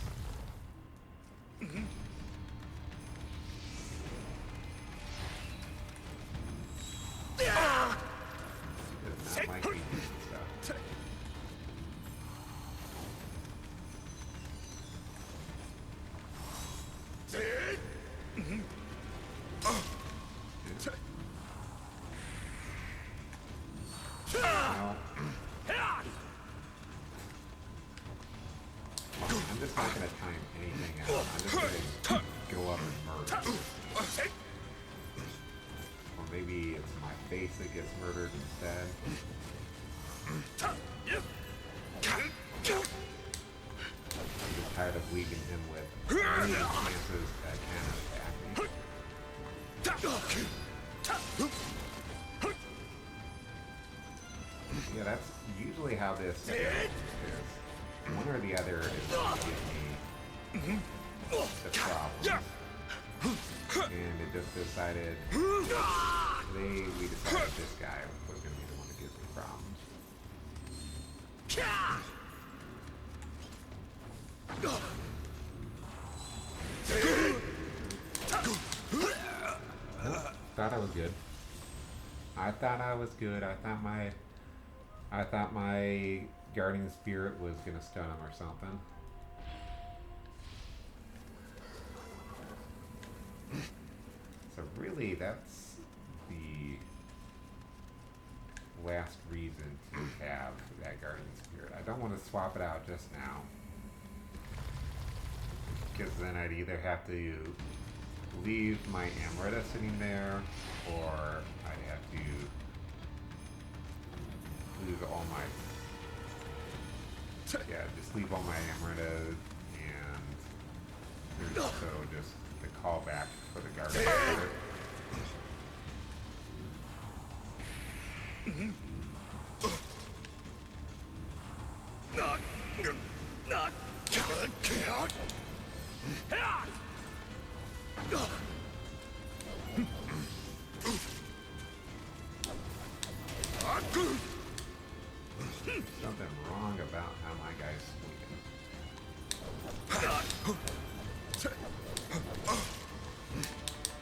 Does not like me doing stuff. Now, I'm just not going to time anything out. I'm just going to go up and murder. Or maybe it's my face that gets murdered instead. I'm just tired of leaving him with any chances that can attack me. Yeah, that's usually how this is. the other is going to give me the problem. And it just decided, we decided this guy was going to be the one that gives me problems. Thought I was good. I thought I was good. I thought my guardian spirit was gonna stun him or something. So really, that's the last reason to have that guardian spirit. I don't want to swap it out just now, because then I'd either have to leave my Amrita sitting there, or I'd have to lose all my, just leave all my Amrita, and so just the callback for the guardian spirit. Something wrong about how my guy's swinging.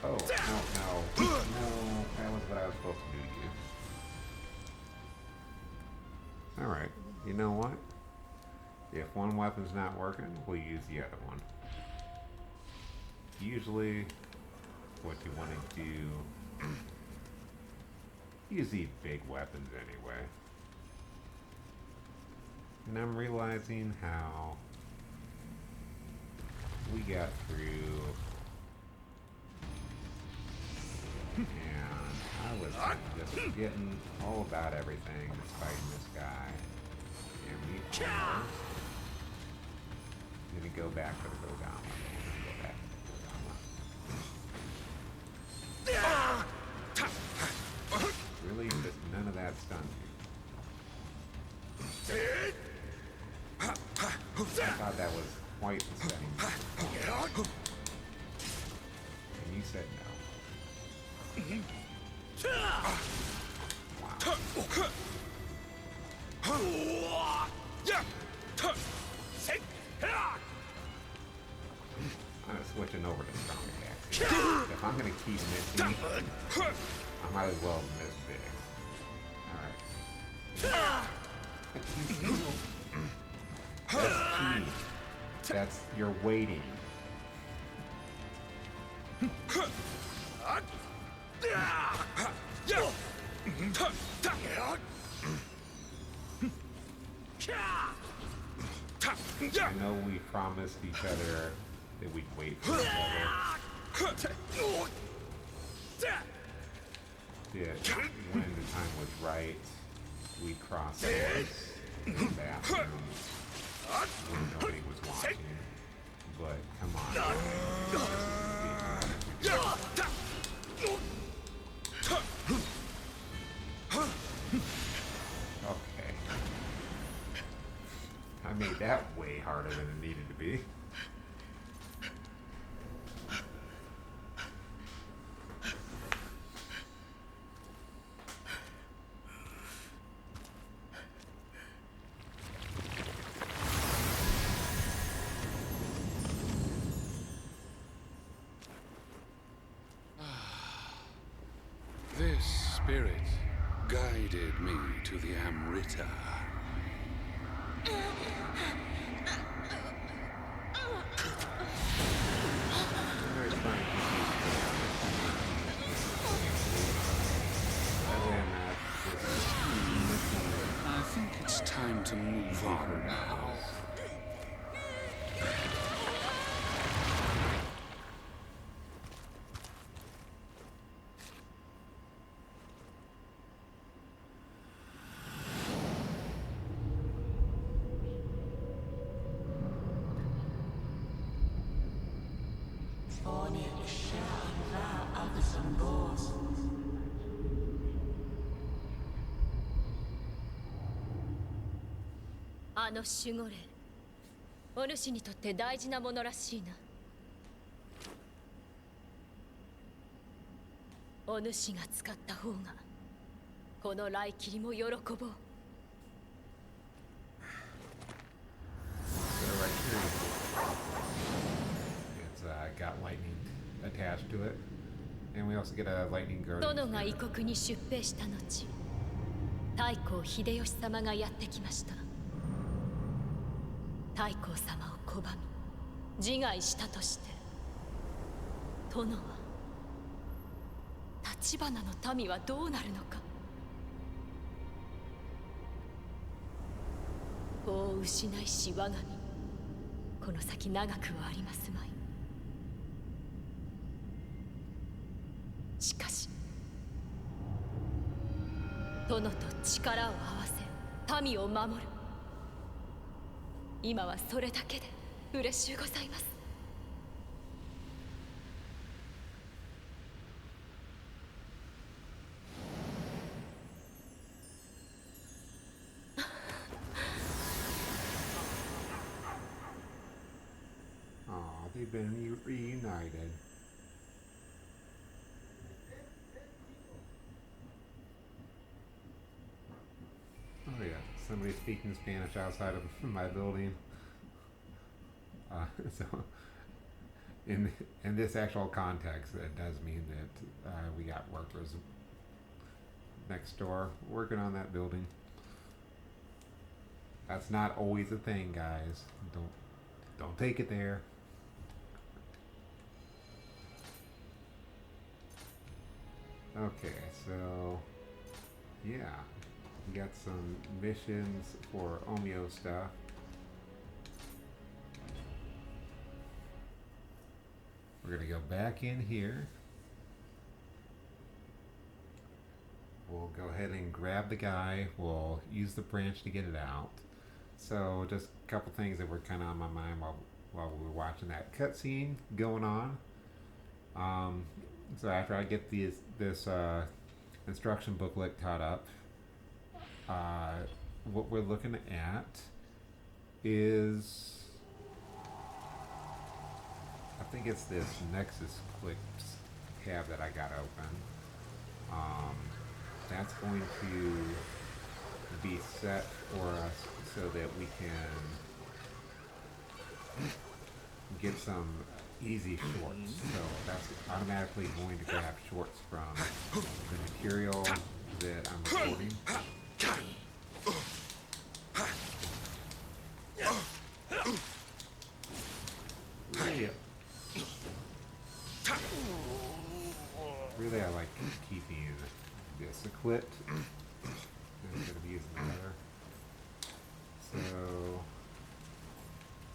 Oh, no, that was what I was supposed to do to you. Alright, you know what? If one weapon's not working, we'll use the other one. Usually, what you want to do, use these big weapons anyway. And I'm realizing how we got through, and I was just forgetting all about everything, just fighting this guy, and we almost gonna go back to the Godama. Go back to the Godama. Really, just none of that stunned you. I thought that was quite upsetting. And you said no. I'm switching over to strong attacks. If I'm gonna keep missing, I might as well miss big. Alright. That's key. That's, you're waiting. I know we promised each other that we'd wait for each other. That when the time was right, we'd cross swords in the bathroom when nobody was watching. But come on. Okay. I made that way harder than it needed to be. This spirit guided me to the Amrita. I think it's time to move on now.あの守護霊お主にとって大事なものらしいな。お主が使った方がこの雷切りも喜ぼう。 So right here, it's got lightning attached to it, and we also get a lightning guard. 殿が異国に出兵した後、太閤秀吉様がやってきました。太閤様を拒み自害したとして、殿は橘の民はどうなるのか。子を失いし我が身、この先長くはありますまい。しかし殿と力を合わせ民を守る。今はそれだけで嬉しゅうございます。Aw, they've been reunited. Oh yeah, somebody speaking Spanish outside of my building. So, in this actual context, it does mean that we got workers next door working on that building. That's not always a thing, guys. Don't take it there. Okay, so yeah, we got some missions for Omio stuff. We're gonna go back in here. We'll go ahead and grab the guy. We'll use the branch to get it out. So just a couple things that were kind of on my mind while we were watching that cutscene going on. So after I get this instruction booklet caught up, what we're looking at is, I think it's this Nexus Clips tab that I got open. That's going to be set for us so that we can get some easy shorts. So that's automatically going to grab shorts from the material that I'm recording. Really, I like keeping this equipped instead of using the other. So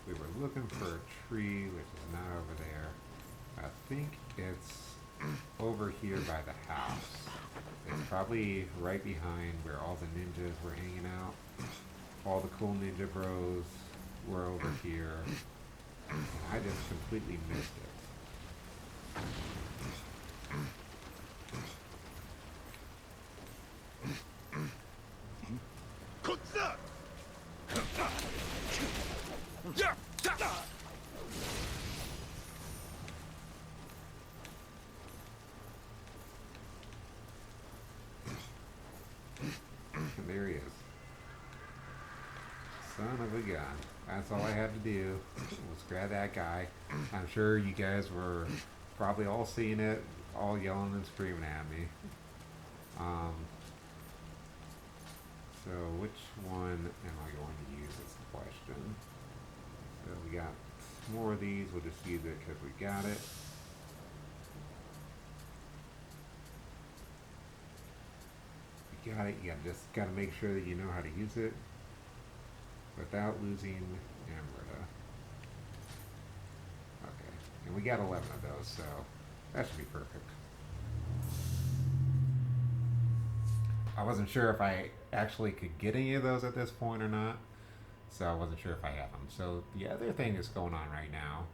we were looking for a tree, which is not over there. I think it's over here by the house. It's probably right behind where all the ninjas were hanging out. All the cool ninja bros were over here. I just completely missed it. And there he is. Son of a gun. That's all I had to do was grab that guy. I'm sure you guys were probably all seeing it, all yelling and screaming at me. So which one am I going to use is the question. So we got more of these. We'll just use it because we got it. You got it. You just got to make sure that you know how to use it without losing Amrita. Okay, and we got 11 of those, so that should be perfect. I wasn't sure if I actually could get any of those at this point or not, so I wasn't sure if I had them. So the other thing that's going on right now,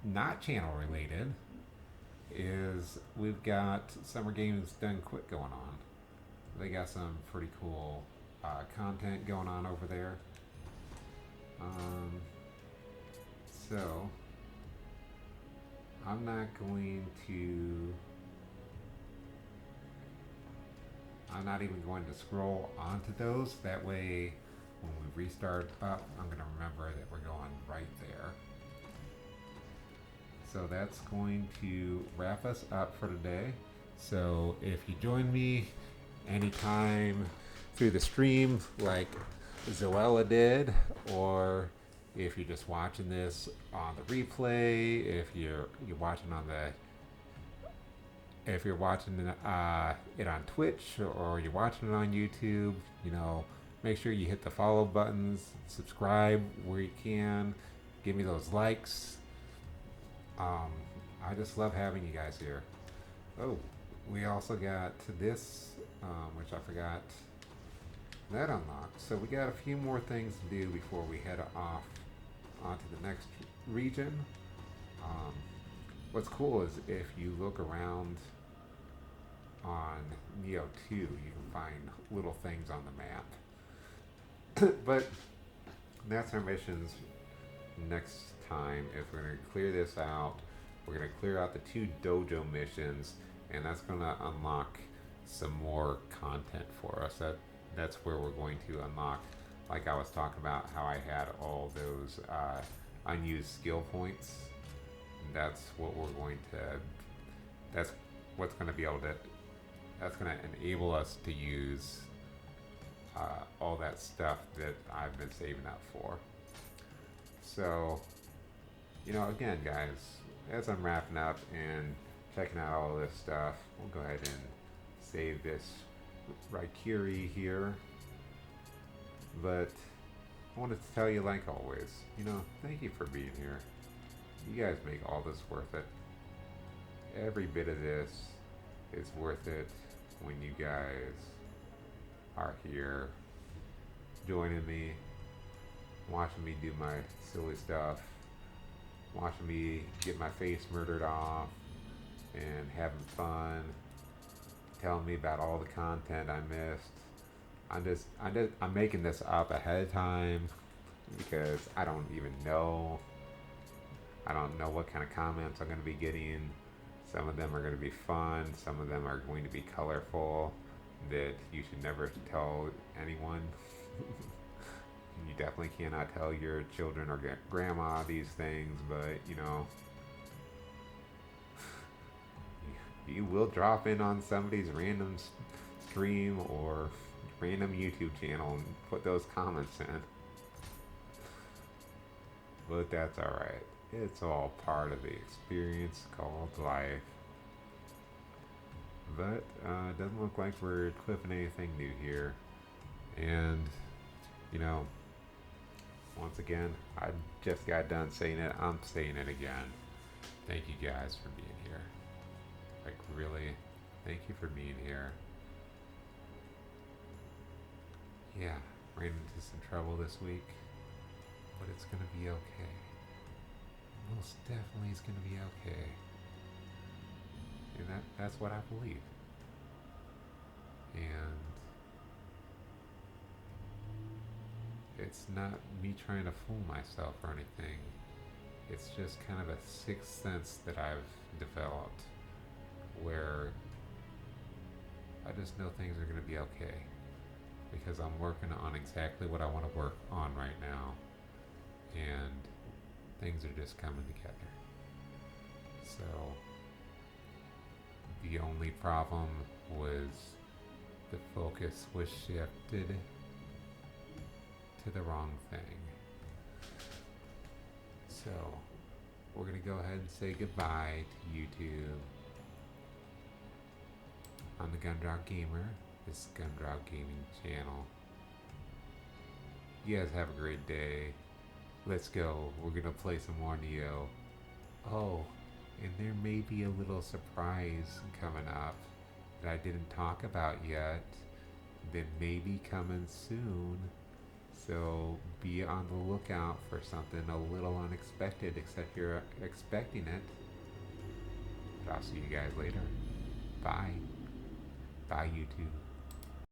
not channel related, is we've got Summer Games Done Quick going on. They got some pretty cool content going on over there. Um, so I'm not going to. I'm not even going to scroll onto those. That way, when we restart up, I'm going to remember that we're going right there. So that's going to wrap us up for today. So if you join me anytime through the stream, like Zoella did, or if you're just watching this on the replay, if you're watching on the if you're watching it on Twitch or you're watching it on YouTube, you know, make sure you hit the follow buttons, subscribe where you can, give me those likes. I just love having you guys here. Oh, we also got this, which I forgot that unlocked. So we got a few more things to do before we head off onto the next region. What's cool is if you look around on Nioh 2, you can find little things on the map. But that's our missions next time. If we're going to clear this out, we're going to clear out the 2 dojo missions, and that's going to unlock some more content for us. That's where we're going to unlock, like I was talking about, how I had all those unused skill points. That's what we're going to. That's what's going to be able to. That's going to enable us to use all that stuff that I've been saving up for. So, you know, again, guys, as I'm wrapping up and checking out all this stuff, we'll go ahead and save this Raikiri here. But I wanted to tell you, like always, you know, thank you for being here. You guys make all this worth it. Every bit of this is worth it when you guys are here joining me, watching me do my silly stuff, watching me get my face murdered off, and having fun, telling me about all the content I missed. I'm making this up ahead of time because I don't even know. I don't know what kind of comments I'm going to be getting. Some of them are going to be fun. Some of them are going to be colorful that you should never tell anyone. You definitely cannot tell your children or grandma these things, but you know, you will drop in on somebody's random stream or random YouTube channel and put those comments in. But that's alright. It's all part of the experience called life. But it doesn't look like we're clipping anything new here. And, you know, once again, I just got done saying it. I'm saying it again. Thank you guys for being here. Like, really, thank you for being here. Yeah, ran into some trouble this week, but it's gonna be okay. Most definitely is gonna be okay. And that's what I believe. And it's not me trying to fool myself or anything. It's just kind of a sixth sense that I've developed where I just know things are going to be okay because I'm working on exactly what I want to work on right now, and things are just coming together. So the only problem was the focus was shifted to the wrong thing. So we're going to go ahead and say goodbye to YouTube. I'm the Gundrop Gamer. This is Gundrop Gaming channel. You guys have a great day. Let's go. We're going to play some more Nioh. Oh, and there may be a little surprise coming up that I didn't talk about yet that may be coming soon. So be on the lookout for something a little unexpected, except you're expecting it. But I'll see you guys later. Bye. Bye, YouTube.